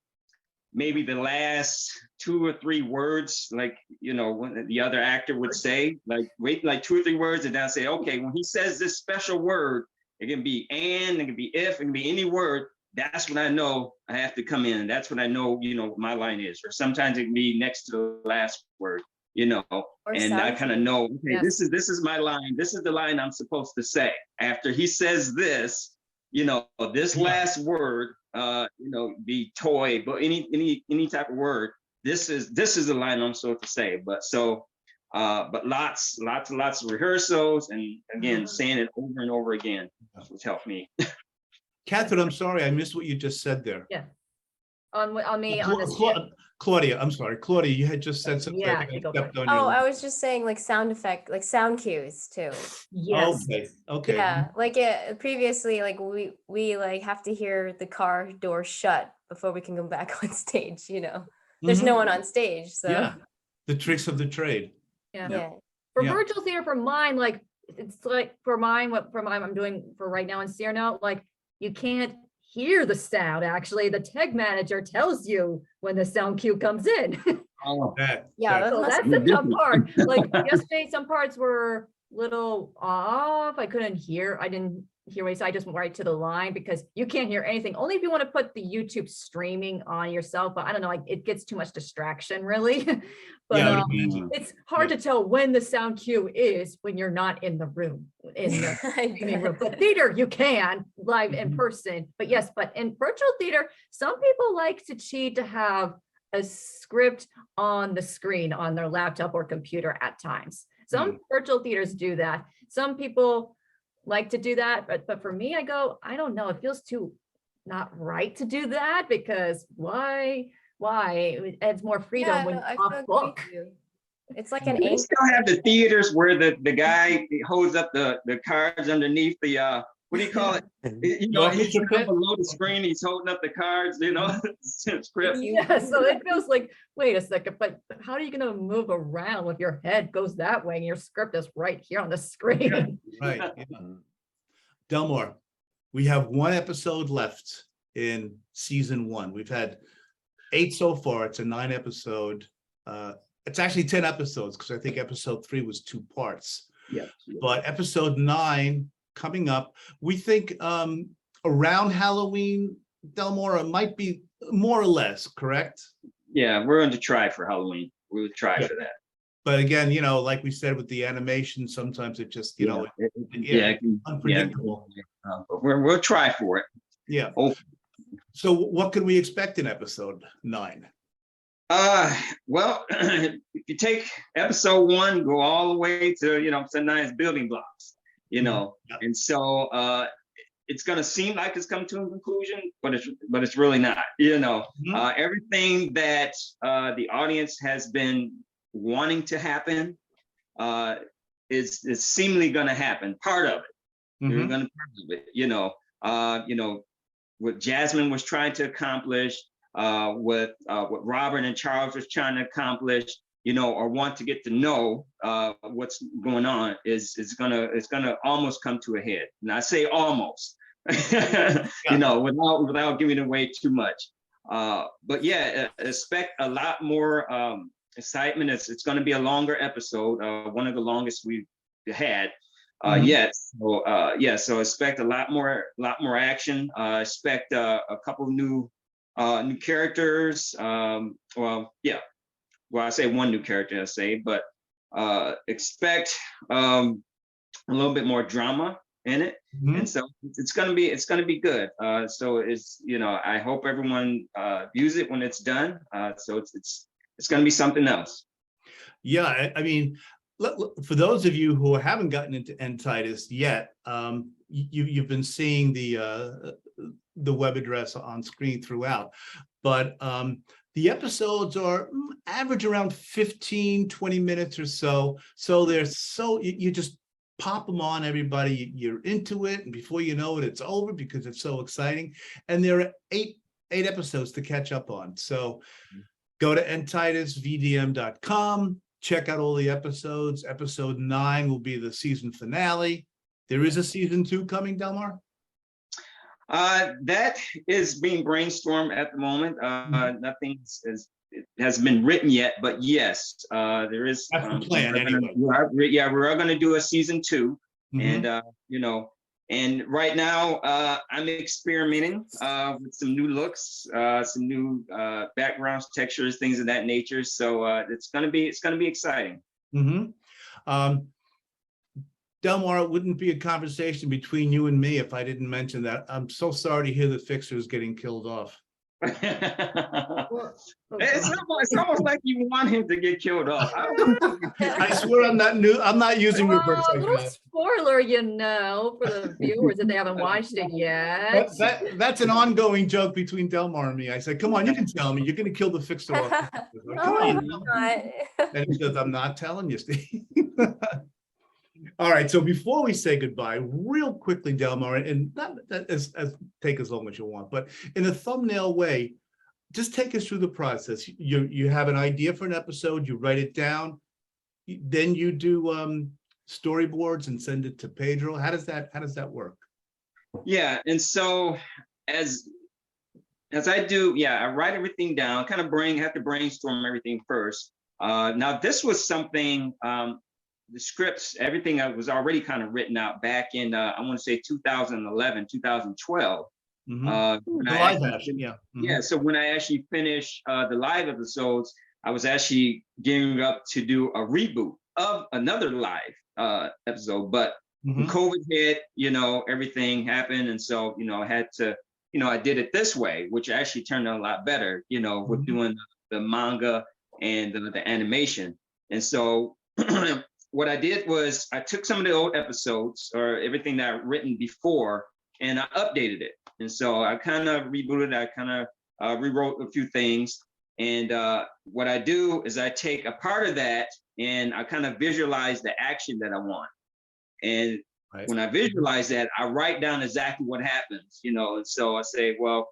maybe the last 2 or 3 words, like, when the other actor would say, like, wait like 2 or 3 words, and then I say, okay, when he says this special word, it can be and, it can be if, it can be any word. That's when I know I have to come in. That's when I know, what my line is. Or sometimes it can be next to the last word, and I kind of know, okay, yes, this is my line. This is the line I'm supposed to say. After he says this, this last word, be toy, but any type of word, this is the line I'm supposed to say. But lots of rehearsals, and again, saying it over and over again, which helped me. Catherine, I'm sorry, I missed what you just said there. Yeah. On me, on this. Claudia, I'm sorry. Claudia, you had just said something. Yeah, I was just saying like sound effect, like sound cues too. Yes. Okay. Yeah, like previously, like we like have to hear the car door shut before we can go back on stage, There's no one on stage, so. Yeah, the tricks of the trade. Yeah. For virtual theater, for mine, like, it's like for mine I'm doing for right now in Cyrano, like, you can't hear the sound. Actually, the tech manager tells you when the sound cue comes in. Oh, that's the tough part. Like yesterday, some parts were little off. I didn't hear what he said. I just went right to the line because you can't hear anything. Only if you want to put the YouTube streaming on yourself. But I don't know, like it gets too much distraction, really. But it's hard to tell when the sound cue is when you're not in the room. But theater, you can live in person. But yes, but in virtual theater, some people like to cheat to have a script on the screen on their laptop or computer at times. Some virtual theaters do that. Some people like to do that, but for me, I don't know. It feels too not right to do that because why? It adds more freedom when off book. It's like an. They still have the theaters where the guy holds up the cards underneath the what do you call it? He's below the screen. He's holding up the cards. Script. Yeah, so it feels like, wait a second, but how are you going to move around if your head goes that way and your script is right here on the screen? Yeah, right. Yeah. Delmar, we have 1 episode left in season 1. We've had 8 so far. It's a 9 episode. It's actually 10 episodes because I think episode 3 was 2 parts. Yeah. But episode 9 coming up, we think around Halloween, Delmar, might be more or less, correct? Yeah, we're going to try for Halloween. We'll try for that. But again, like we said with the animation, sometimes it just, unpredictable. But we'll try for it. Yeah. So what can we expect in episode 9? Well, if you take episode 1, go all the way to, episode 9's building blocks, and so it's going to seem like it's come to a conclusion, but it's really not, everything that the audience has been wanting to happen is seemingly going to happen. Part of it, you're going to part of it, what Jasmine was trying to accomplish, what Robert and Charles was trying to accomplish, or want to get to know what's going on is gonna almost come to a head. And I say almost, without giving away too much. But yeah, expect a lot more excitement. It's going to be a longer episode, one of the longest we've had Mhm. yet. So yeah, so expect a lot more action. Expect a couple new characters. Well, yeah. Well, I say one new character, I say, but expect a little bit more drama in it, and so it's gonna be good. So it's, you know, I hope everyone views it when it's done. So it's gonna be something else. Yeah, I mean, for those of you who haven't gotten into End Titus yet, you've been seeing the web address on screen throughout, but the episodes are average around 15-20 minutes or so. So they're you just pop them on, everybody, you're into it, and before you know it, it's over because it's so exciting. And there are eight episodes to catch up on. So go to endtitusvdm.com, check out all the episodes. Episode 9 will be the season finale. There is a season 2 coming, Delmar? That is being brainstormed at the moment. Nothing has been written yet, but yes, there is. That's the plan anyway. We're going to do a season 2, and you know, and right now I'm experimenting with some new looks, some new backgrounds, textures, things of that nature. So it's going to be exciting. Delmar, it wouldn't be a conversation between you and me if I didn't mention that. I'm so sorry to hear the Fixer's getting killed off. It's almost like you want him to get killed off. I swear I'm not using reverse little psychology. spoiler, you know, for the viewers if they haven't watched it yet. That's an ongoing joke between Delmar and me. I said, come on, you can tell me. You're going to kill the Fixer off. Come on. And he says, I'm not telling you, Steve. All right, so before we say goodbye, real quickly, Delmar, and not as take as long as you want, but in a thumbnail way, just take us through the process. You have an idea for an episode, you write it down, then you do storyboards and send it to Pedro. How does that work? Yeah, and so as I do, I write everything down, have to brainstorm everything first. Now this was something. The scripts, everything was already kind of written out back in, I want to say 2011, 2012. So when I actually finished the live episodes, I was actually gearing up to do a reboot of another live episode. But when COVID hit, you know, everything happened. And so, you know, I had to, you know, I did it this way, which actually turned out a lot better, you know, with doing the manga and the animation. And so what I did was I took some of the old episodes or everything that I'd written before and I updated it. And so I kind of rebooted, I kind of rewrote a few things. And what I do is I take a part of that and I kind of visualize the action that I want. And when I visualize that, I write down exactly what happens, you know. And so I say, well,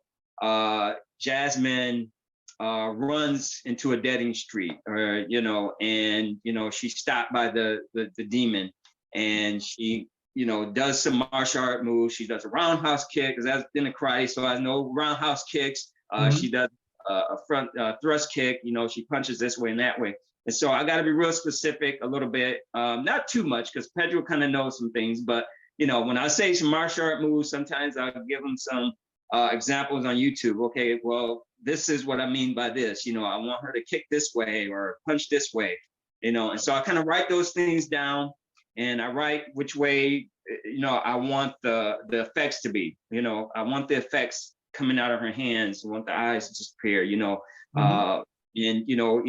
Jasmine runs into a dead end street, or you know, and you know, she's stopped by the demon, and she, you know, does some martial art moves. She does a roundhouse kick, because that's in the karate, so I know roundhouse kicks. She does a front thrust kick. You know, she punches this way and that way. And so I got to be real specific a little bit, not too much, because Pedro kind of knows some things. But you know, when I say some martial art moves, sometimes I'll give him some examples on YouTube. Okay, well, this is what I mean by this. You know, I want her to kick this way or punch this way. You know, and so I kind of write those things down, and I write which way, you know, I want the effects to be. You know, I want the effects coming out of her hands. I want the eyes to disappear. You know, and you know,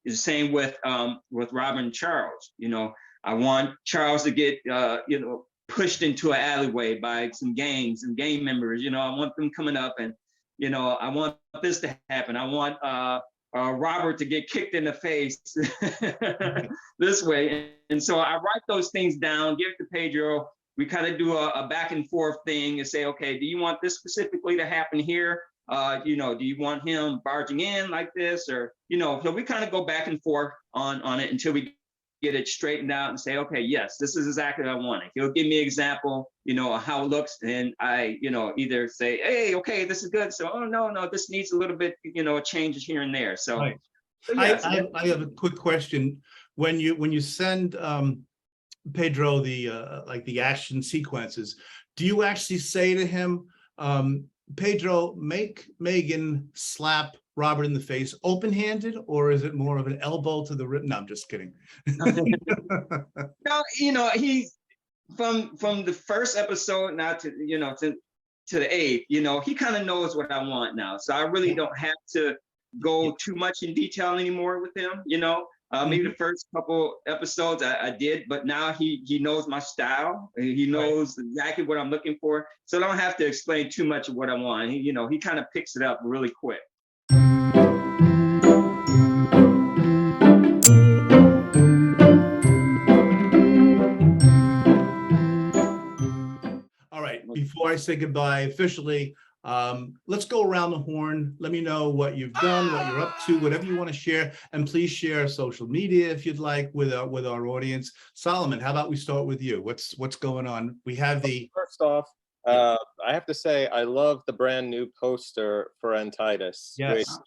the same with Robin and Charles. You know, I want Charles to get you know, pushed into an alleyway by some gangs and gang members. You know, I want them coming up, and you know, I want this to happen. I want Robert to get kicked in the face this way. And so I write those things down, give it to Pedro. We kind of do a back and forth thing and say, okay, do you want this specifically to happen here? You know, do you want him barging in like this? Or, you know, so we kind of go back and forth on it until we get it straightened out and say, okay, yes, this is exactly what I wanted. He'll give me an example, you know, how it looks. And I, you know, either say, hey, okay, this is good. So, oh, no, this needs a little bit, you know, changes here and there. So, Yes. I have a quick question. When you send Pedro the like the action sequences, do you actually say to him, Pedro, make Megan slap Robert in the face open-handed, or is it more of an elbow to the rib? No, I'm just kidding. No, he from the first episode now to to the eighth, he kind of knows what I want now. So I really don't have to go too much in detail anymore with him. Maybe the first couple episodes I did, but now he knows my style. He knows exactly what I'm looking for. So I don't have to explain too much of what I want. He kind of picks it up really quick. All right, before I say goodbye officially, let's go around the horn. Let me know what you've done, what you're up to, whatever you want to share, and please share social media if you'd like with our audience. Solomon, how about we start with you? What's going on? We have the first off, I have to say I love the brand new poster for In Titus. Yes,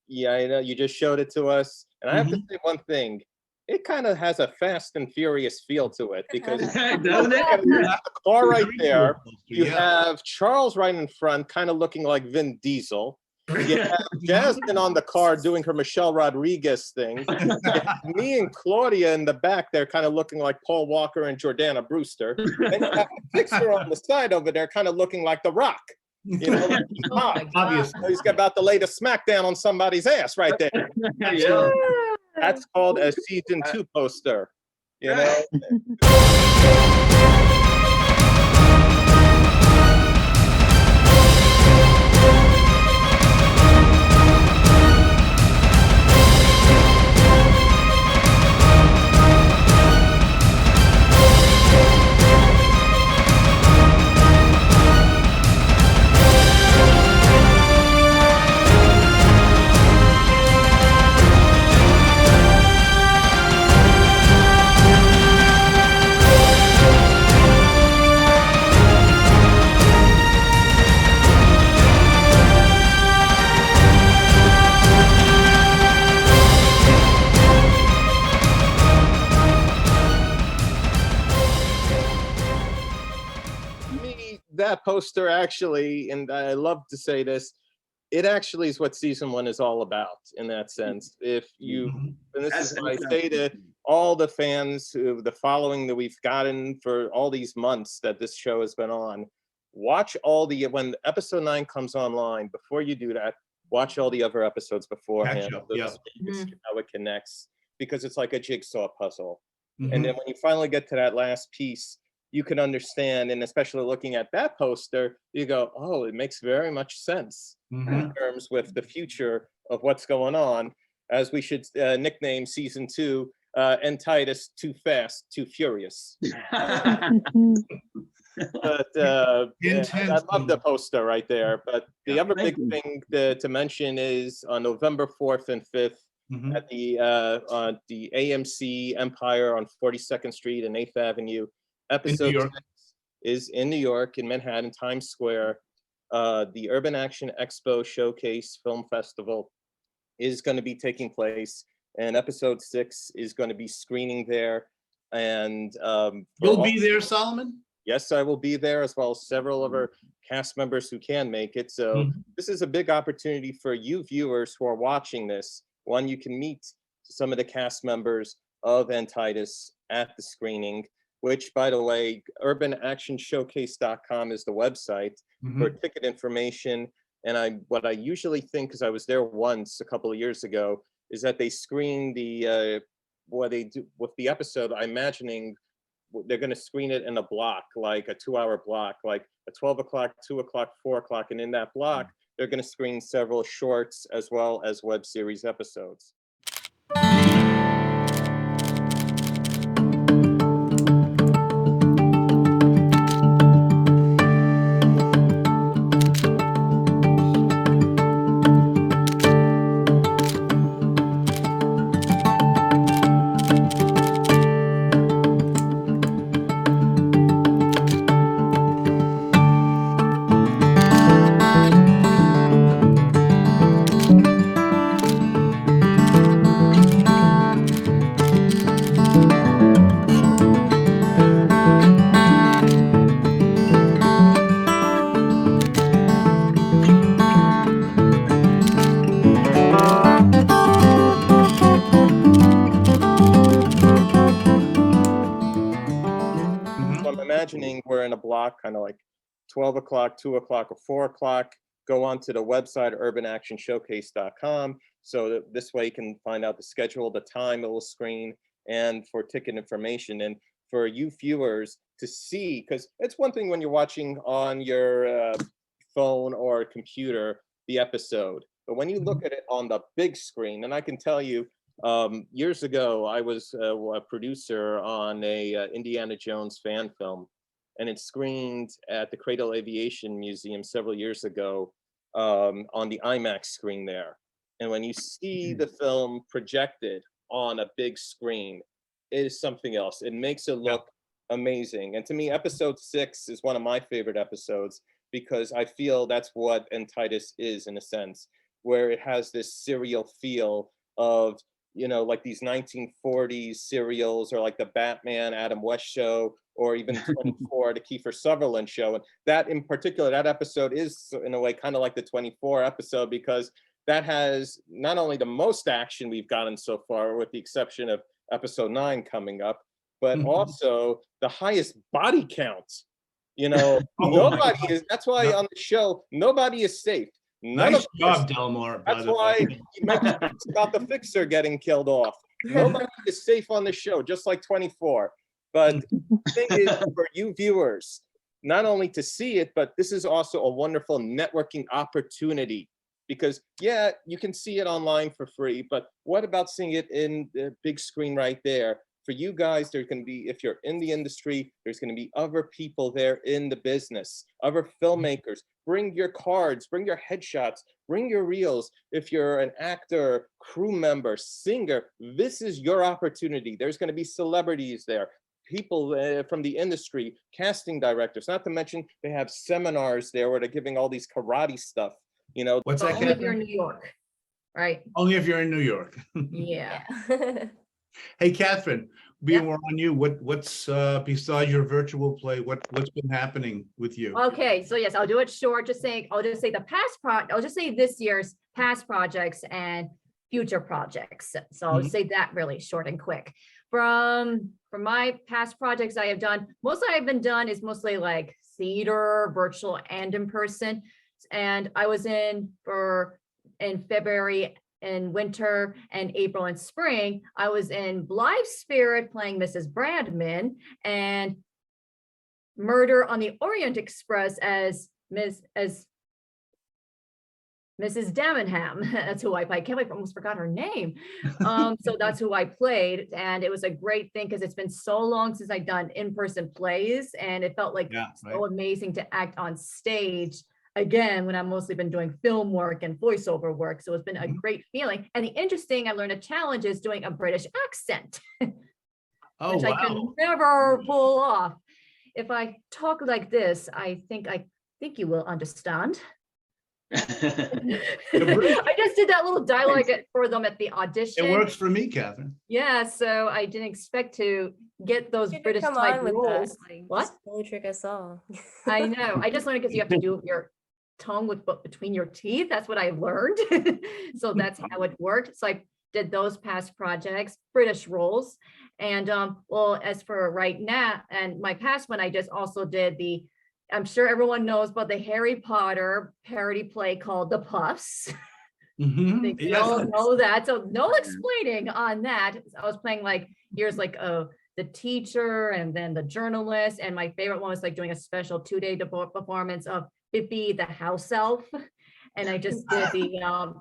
yeah, I know you just showed it to us, and I have to say one thing. It kind of has a Fast and Furious feel to it because you have the car right there. You have Charles right in front, kind of looking like Vin Diesel. You have Jasmine on the car doing her Michelle Rodriguez thing. You have me and Claudia in the back there, kind of looking like Paul Walker and Jordana Brewster. And you have Fixer on the side over there, kind of looking like The Rock. Like obviously, he's about to lay the smackdown on somebody's ass right there. Yeah. That's called a season 2 poster, that poster actually, and I love to say this, it actually is what season 1 is all about in that sense. If you, and this is what I say to all the fans, the following that we've gotten for all these months that this show has been on, watch when episode 9 comes online. Before you do that, watch all the other episodes beforehand. How it connects, because it's like a jigsaw puzzle. And then when you finally get to that last piece, you can understand, and especially looking at that poster, you go, oh, it makes very much sense in terms with the future of what's going on, as we should nickname season 2, In Titus, Too Fast, Too Furious. But I love the poster right there. But the other big thing to mention is on November 4th and 5th, at the AMC Empire on 42nd Street and 8th Avenue, episode 6 is in New York, in Manhattan, Times Square. The Urban Action Expo Showcase Film Festival is going to be taking place, and episode 6 is going to be screening there. And you'll be there, Solomon? Yes, I will be there, as well as several other cast members who can make it. So this is a big opportunity for you viewers who are watching this. One, you can meet some of the cast members of In Titus at the screening, which, by the way, urbanactionshowcase.com is the website for ticket information. And what I usually think, because I was there once a couple of years ago, is that they screen what they do with the episode. I'm imagining they're going to screen it in a block, like a 2-hour block, like a 12 o'clock, 2 o'clock, 4 o'clock. And in that block, they're going to screen several shorts as well as web series episodes. o'clock, kind of like 12 o'clock, 2 o'clock, or 4 o'clock, go on to the website, urbanactionshowcase.com. So that this way you can find out the schedule, the time it will screen, and for ticket information. And for you viewers to see, because it's one thing when you're watching on your phone or computer, the episode, but when you look at it on the big screen, and I can tell you, years ago, I was a producer on a Indiana Jones fan film, and it screened at the Cradle Aviation Museum several years ago on the IMAX screen there. And when you see the film projected on a big screen, it is something else. It makes it look amazing. And to me, episode 6 is one of my favorite episodes because I feel that's what In Titus is, in a sense, where it has this serial feel of, you know, like these 1940s serials, or like the Batman Adam West show, or even 24, the Kiefer Sutherland show. And that in particular, that episode is in a way kind of like the 24 episode, because that has not only the most action we've gotten so far, with the exception of episode 9 coming up, but also the highest body count. You know, nobody is, that's why on the show, nobody is safe. Nice job, Delmar. That's why you mentioned about the fixer getting killed off. Nobody is safe on the show, just like 24. But the thing is, for you viewers, not only to see it, but this is also a wonderful networking opportunity. Because yeah, you can see it online for free, but what about seeing it in the big screen right there? For you guys, there's going to be, if you're in the industry, there's going to be other people there in the business, other filmmakers. Bring your cards, bring your headshots, bring your reels. If you're an actor, crew member, singer, this is your opportunity. There's going to be celebrities there, people from the industry, casting directors, not to mention they have seminars there where they're giving all these karate stuff. You know, what's that? Only if you're in New York, right? Only if you're in New York. Yeah. Hey, Catherine, being we're on you, what's besides your virtual play, what's been happening with you? Okay, so yes, I'll do it short. I'll just say the I'll just say this year's past projects and future projects. So I'll say that really short and quick. From my past projects I have done, most I've been done is mostly like theater, virtual, and in person. And I was in February and winter, and April and spring, I was in Blithe Spirit playing Mrs. Brandman, and Murder on the Orient Express as Mrs. Davenham. That's who I played. I can't believe I almost forgot her name. So that's who I played, and it was a great thing because it's been so long since I've done in-person plays, and it felt like so amazing to act on stage again, when I've mostly been doing film work and voiceover work. So it's been a great feeling. And the interesting, I learned a challenge is doing a British accent, which I can never pull off. If I talk like this, I think you will understand. I just did that little dialogue for them at the audition. It works for me, Catherine. Yeah, so I didn't expect to get those British type roles. Like, what? Really trick us all. I know. I just learned because you have to do your tongue with between your teeth. That's what I learned. So that's how it worked. So I did those past projects, British roles. And well, as for right now, and my past one, I just also did I'm sure everyone knows about the Harry Potter parody play called The Puffs. They all know that. So no explaining on that. I was playing like years like the teacher and then the journalist. And my favorite one was like doing a special 2-day performance of Bippy the house elf. And I just did the,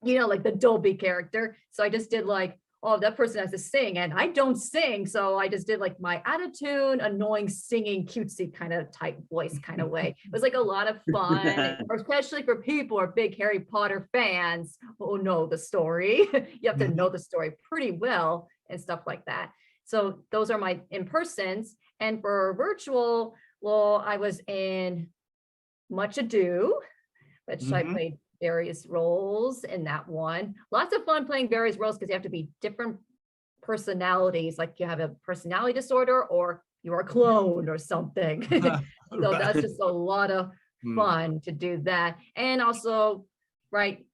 like the Dolby character. So I just did like, oh, that person has to sing and I don't sing. So I just did like my attitude, annoying singing, cutesy kind of type voice kind of way. It was like a lot of fun, especially for people who are big Harry Potter fans who know the story. You have to know the story pretty well and stuff like that. So those are my in-persons. And for virtual, well, I was in Much Ado, which I played various roles in that one. Lots of fun playing various roles because you have to be different personalities, like you have a personality disorder or you're a clone or something. So that's just a lot of fun to do that. And also, right,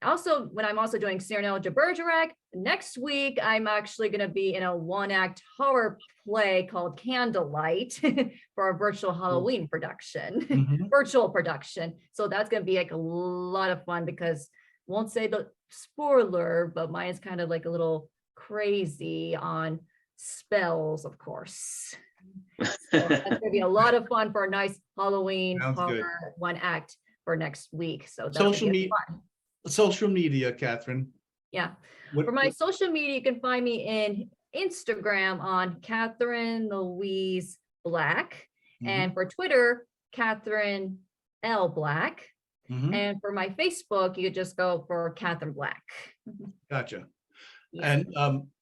also, when I'm also doing Cyrano de Bergerac, next week, I'm actually going to be in a one-act horror play called Candlelight for a virtual Halloween production, virtual production. So that's going to be like a lot of fun because won't say the spoiler, but mine is kind of like a little crazy on spells, of course. So that's going to be a lot of fun for a nice Halloween horror one act for next week. So that's fun. Social media, Catherine. Yeah. For my social media, you can find me in Instagram on Katherine Louise Black. And for Twitter, Katherine L. Black. And for my Facebook, you just go for Katherine Black. Gotcha. And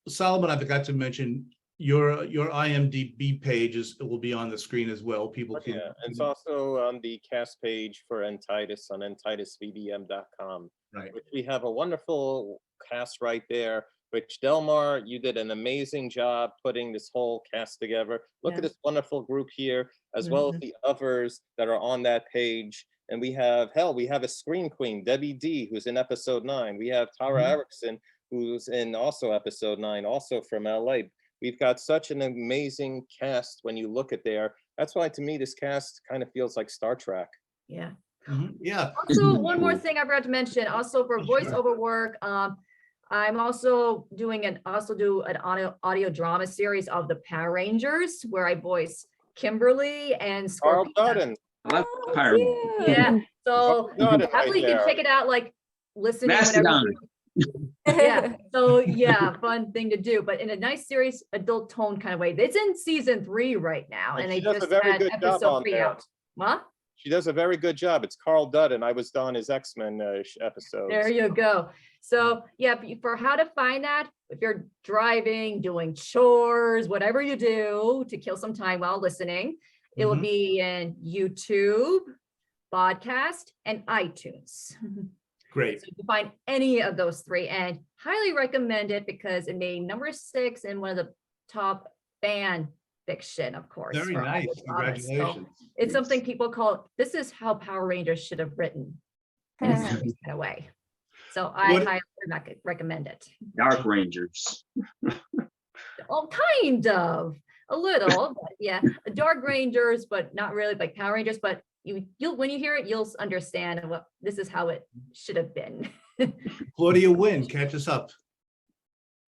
Solomon, I forgot to mention your IMDb pages will be on the screen as well. People can. Yeah, it's also on the cast page for In Titus on InTitusVDM.com. Right. Which we have a wonderful cast right there. Which Delmar, you did an amazing job putting this whole cast together. Look at this wonderful group here, as well as the others that are on that page. And we have, we have a screen queen, Debbie D, who's in episode 9. We have Tara Erickson, who's in also episode 9, also from LA. We've got such an amazing cast when you look at there. That's why, to me, this cast kind of feels like Star Trek. Yeah. Yeah. Also, one more thing I forgot to mention, also for voiceover work, I'm also doing an audio drama series of the Power Rangers, where I voice Kimberly and Scorpina. Carl Dutton. Yeah, so definitely you can check it out, like listen whenever. Yeah, so yeah, fun thing to do, but in a nice serious adult tone kind of way. It's in season 3 right now, and they just had episode 3 out. What? She does a very good job. It's Carl Dutton. I was on his X-Men episode. There you go. So yeah, for how to find that, if you're driving, doing chores, whatever you do to kill some time while listening, it will be in YouTube, podcast, and iTunes. Great. So you can find any of those 3 and highly recommend it because it made number 6 in one of the top fan fiction, of course. Very nice. Congratulations. So it's something people call, this is how Power Rangers should have written in a serious kind of way. So I highly recommend it. Dark Rangers. Well, kind of. A little, but yeah, Dark Rangers, but not really like Power Rangers. But you'll when you hear it, you'll understand what this is how it should have been. Claudia Nguyen, catch us up.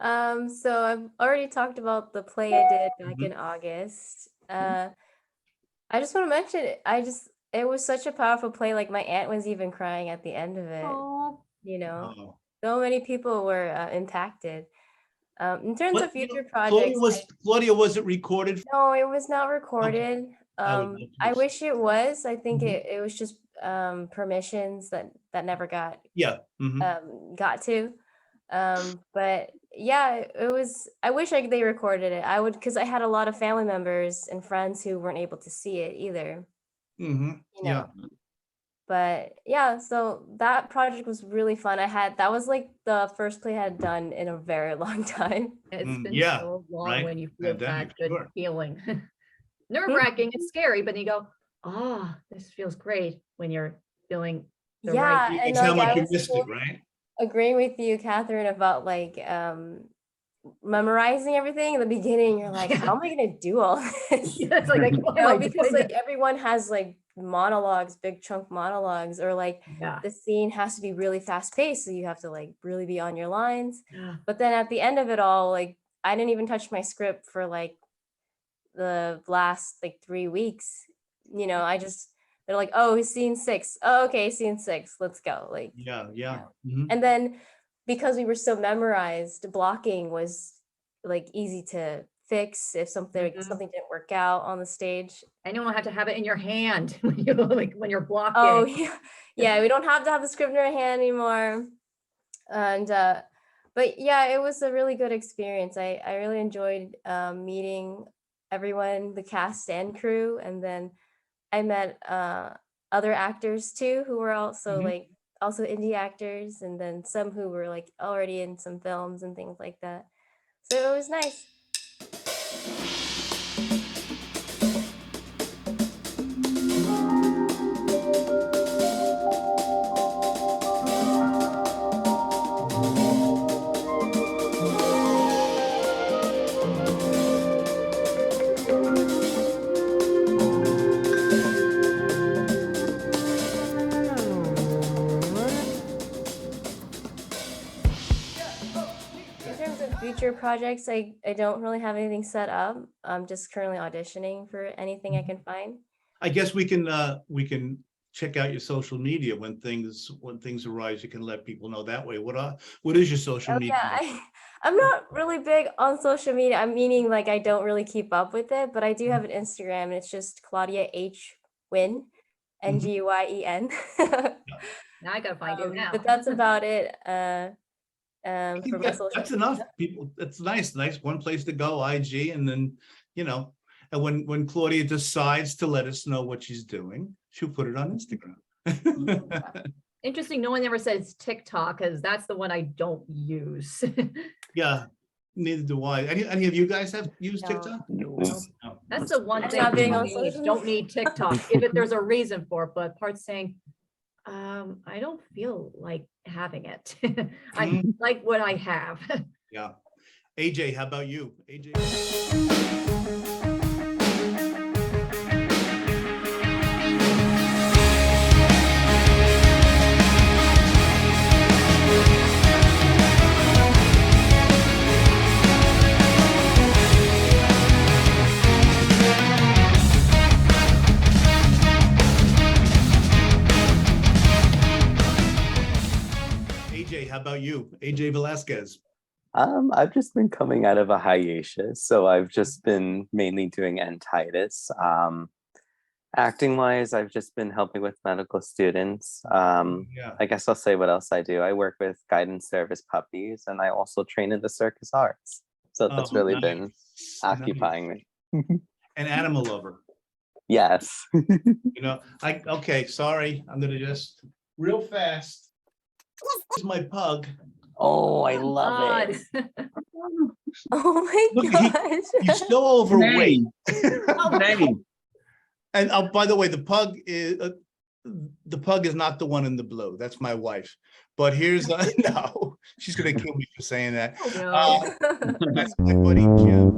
So I've already talked about the play I did back in August. I just want to mention it was such a powerful play. Like my aunt was even crying at the end of it. You know, so many people were impacted. In terms of future projects, Claudia, was it recorded? No, it was not recorded. I wish it was. I think it was just permissions that never got got to. But yeah, it was. I wish they recorded it. I would, because I had a lot of family members and friends who weren't able to see it either. You know? But yeah, so that project was really fun. That was like the first play I had done in a very long time. It's been so long when you feel that good feeling. Nerve-wracking, it's scary, but you go, oh, this feels great when you're feeling the right. It's how much you missed it, right? Agreeing with you, Catherine, about like memorizing everything in the beginning. You're like, how am I gonna do all this? It's like because like everyone has like monologues, big chunk monologues, or like the scene has to be really fast paced, so you have to like really be on your lines. But then at the end of it all, like I didn't even touch my script for like the last like 3 weeks. You know, they're like, oh, scene 6. Oh, okay, scene 6, let's go. Like and then because we were so memorized, blocking was like easy to fix if something didn't work out on the stage. And you don't have to have it in your hand when you're blocking. Oh yeah, we don't have to have the script in our hand anymore. And but yeah, it was a really good experience. I really enjoyed meeting everyone, the cast and crew, and then I met other actors too who were also also indie actors, and then some who were like already in some films and things like that. So it was nice. future projects, I don't really have anything set up. I'm just currently auditioning for anything I can find. I guess we can check out your social media when things arise. You can let people know that way. What is your social media? Yeah, I'm not really big on social media. I'm meaning like I don't really keep up with it, but I do have an Instagram and it's just Claudia H. Nguyen, Nguyen. Now I gotta find you now. But that's about it. I think For my social that's media. enough. People, that's nice. One place to go, IG, and then and when Claudia decides to let us know what she's doing, she'll put it on Instagram. Interesting. No one ever says TikTok because that's the one I don't use. Yeah, neither do I. Any of you guys have used No. TikTok? No. That's the one I'm thing not being you on need. social Don't need TikTok if there's a reason for it. But parts saying, I don't feel like having it. I like what I have. Yeah. AJ, how about you? AJ. AJ, how about you? AJ Velasquez. I've just been coming out of a hiatus, so I've just been mainly doing End Titus. Acting wise, I've just been helping with medical students. I guess I'll say what else I do. I work with guidance service puppies, and I also train in the circus arts. So that's really been occupying me. An animal lover. Yes. Okay, sorry. I'm gonna just real fast. This is my pug. Oh, I love it. Oh my gosh. He's so overweight. Name. And by the way, the pug is not the one in the blue. That's my wife. But here's no, she's gonna kill me for saying that. That's my buddy Jim.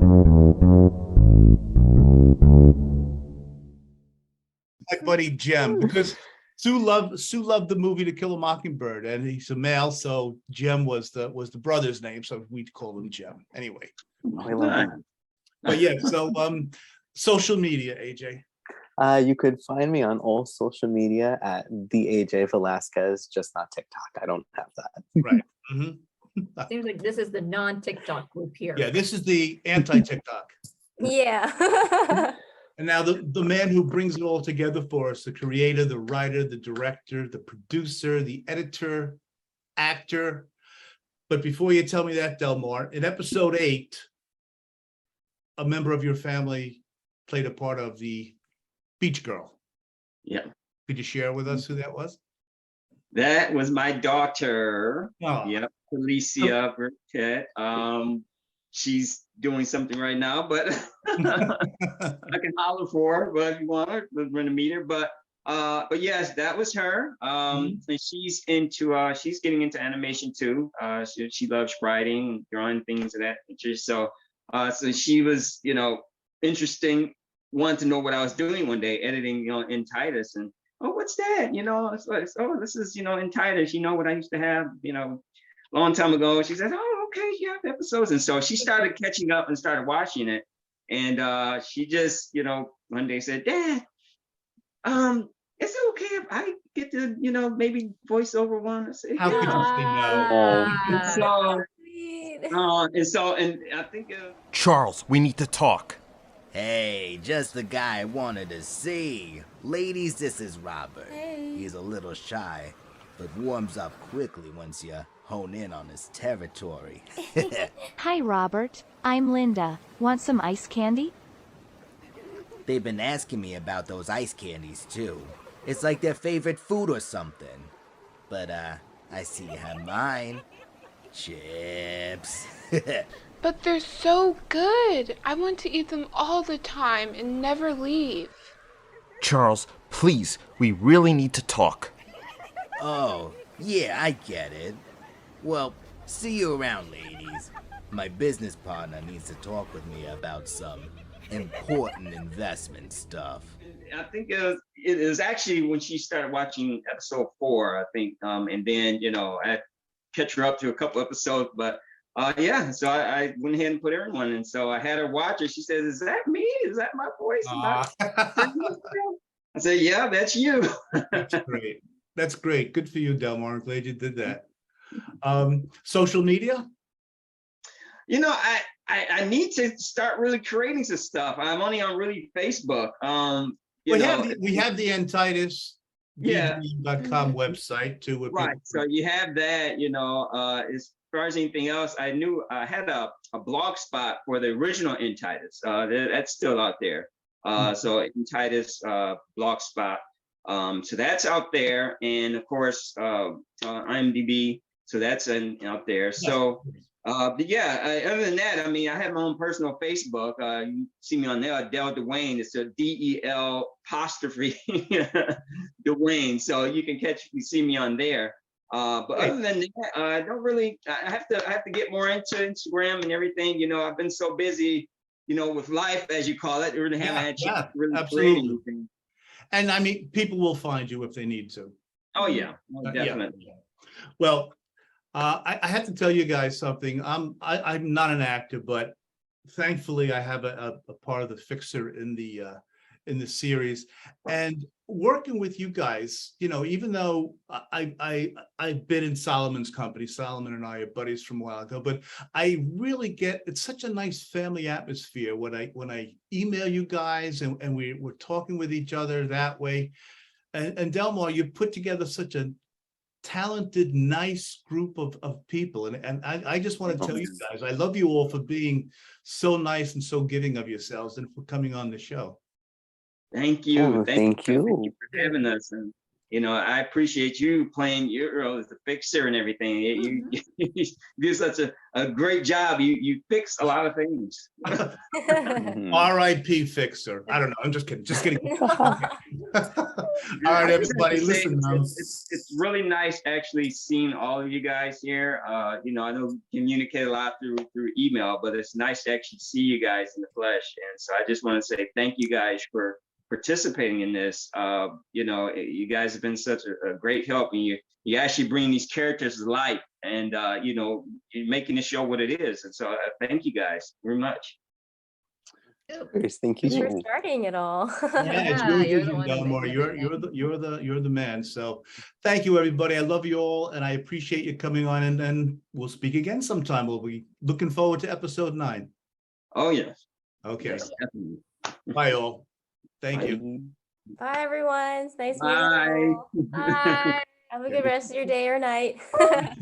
My buddy Jim, because Sue loved the movie To Kill a Mockingbird, and he's a male, so Jim was the brother's name, so we'd call him Jim. Anyway. I love that. But yeah, so social media, AJ. You could find me on all social media at the AJ Velasquez, just not TikTok. I don't have that. Right. Seems like this is the non-TikTok group here. Yeah, this is the anti-TikTok. Yeah. And now the man who brings it all together for us, the creator, the writer, the director, the producer, the editor, actor. But before you tell me that, Delmar, in episode 8, a member of your family played a part of the Beach Girl. Yeah. Could you share with us who that was? That was my daughter. Oh. Yep, Alicia Burkett. She's doing something right now, but I can holler for her, but if you want her, we're gonna meet her. But yes, that was her. And she's getting into animation too. She loves writing, drawing, things of that nature. So she was, interesting, wanted to know what I was doing one day, editing, In Titus, and what's that? This is, In Titus, what I used to have, long time ago. She said, oh, okay, you have episodes. And so she started catching up and started watching it. And she just, one day said, Dad, is it okay if I get to, maybe voice over one? I said, How could you say no? And I think Charles, we need to talk. Hey, just the guy I wanted to see. Ladies, this is Robert. Hey. He's a little shy, but warms up quickly once you hone in on his territory. Hi, Robert. I'm Linda. Want some ice candy? They've been asking me about those ice candies, too. It's like their favorite food or something. But, I see you have mine. Chips. But they're so good. I want to eat them all the time and never leave. Charles, please, we really need to talk. Oh, yeah, I get it. Well, see you around, ladies. My business partner needs to talk with me about some important investment stuff. I think it was actually when she started watching episode 4, I think, and then, I catch her up to a couple episodes, but Yeah, so I went ahead and put her in one, and so I had her watch it. She says, "Is that me? Is that my voice?" I said, "Yeah, that's you." That's great. That's great. Good for you, Delmar. I'm glad you did that. Social media? You know, I need to start really creating some stuff. I'm only on really Facebook. We have the In Titus Yeah. VDM.com website too. Right. So you have that, you know, as far as anything else, I knew I had a blog spot for the original In Titus. That's still out there. So In Titus blog spot. So that's out there. And of course, IMDb. So that's out there. So but yeah, other than that, I mean, I have my own personal Facebook. You see me on there, Del Dwayne. It's a DEL apostrophe Dwayne. So you can see me on there. But other than that, I don't really. I have to get more into Instagram and everything. You know, I've been so busy, you know, with life, as you call it. Really haven't had a chance to really create anything. And I mean, people will find you if they need to. Oh yeah, definitely. Yeah. Well, I have to tell you guys something. I'm not an actor, but thankfully I have a part of the fixer in the series, and working with you guys, you know, even though I've been in Solomon's company, Solomon and I are buddies from a while ago, but I really it's such a nice family atmosphere when I email you guys and we're talking with each other that way. And Delmar, you put together such a talented, nice group of people. And I just want to tell you guys, I love you all for being so nice and so giving of yourselves and for coming on the show. Thank you. Oh, thank you. Thank you for having us. And, you know, I appreciate you playing your role as the fixer and everything. You do such a great job. You fix a lot of things. R.I.P. Fixer. I don't know. I'm just kidding. Just kidding. All right, everybody, listen. It's really nice actually seeing all of you guys here. You know, I know we communicate a lot through email, but it's nice to actually see you guys in the flesh. And so I just want to say thank you guys for participating in this. You know, you guys have been such a great help, and you actually bring these characters to life, and you know, you're making the show what it is. And so thank you guys very much. Thank you. Thanks for starting it all. Yeah, it's really good, Delmar. You're the man. So thank you, everybody. I love you all, and I appreciate you coming on, and we'll speak again sometime. We'll be looking forward to episode 9. Oh yes. Okay. Yes, definitely. Bye all. Thank you. Bye, everyone. It's nice meeting Bye. you all. Bye. Have a good rest of your day or night. Bye.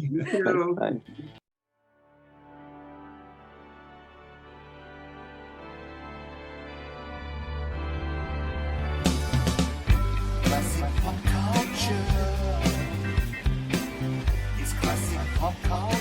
Classic pop culture. It's classic pop culture.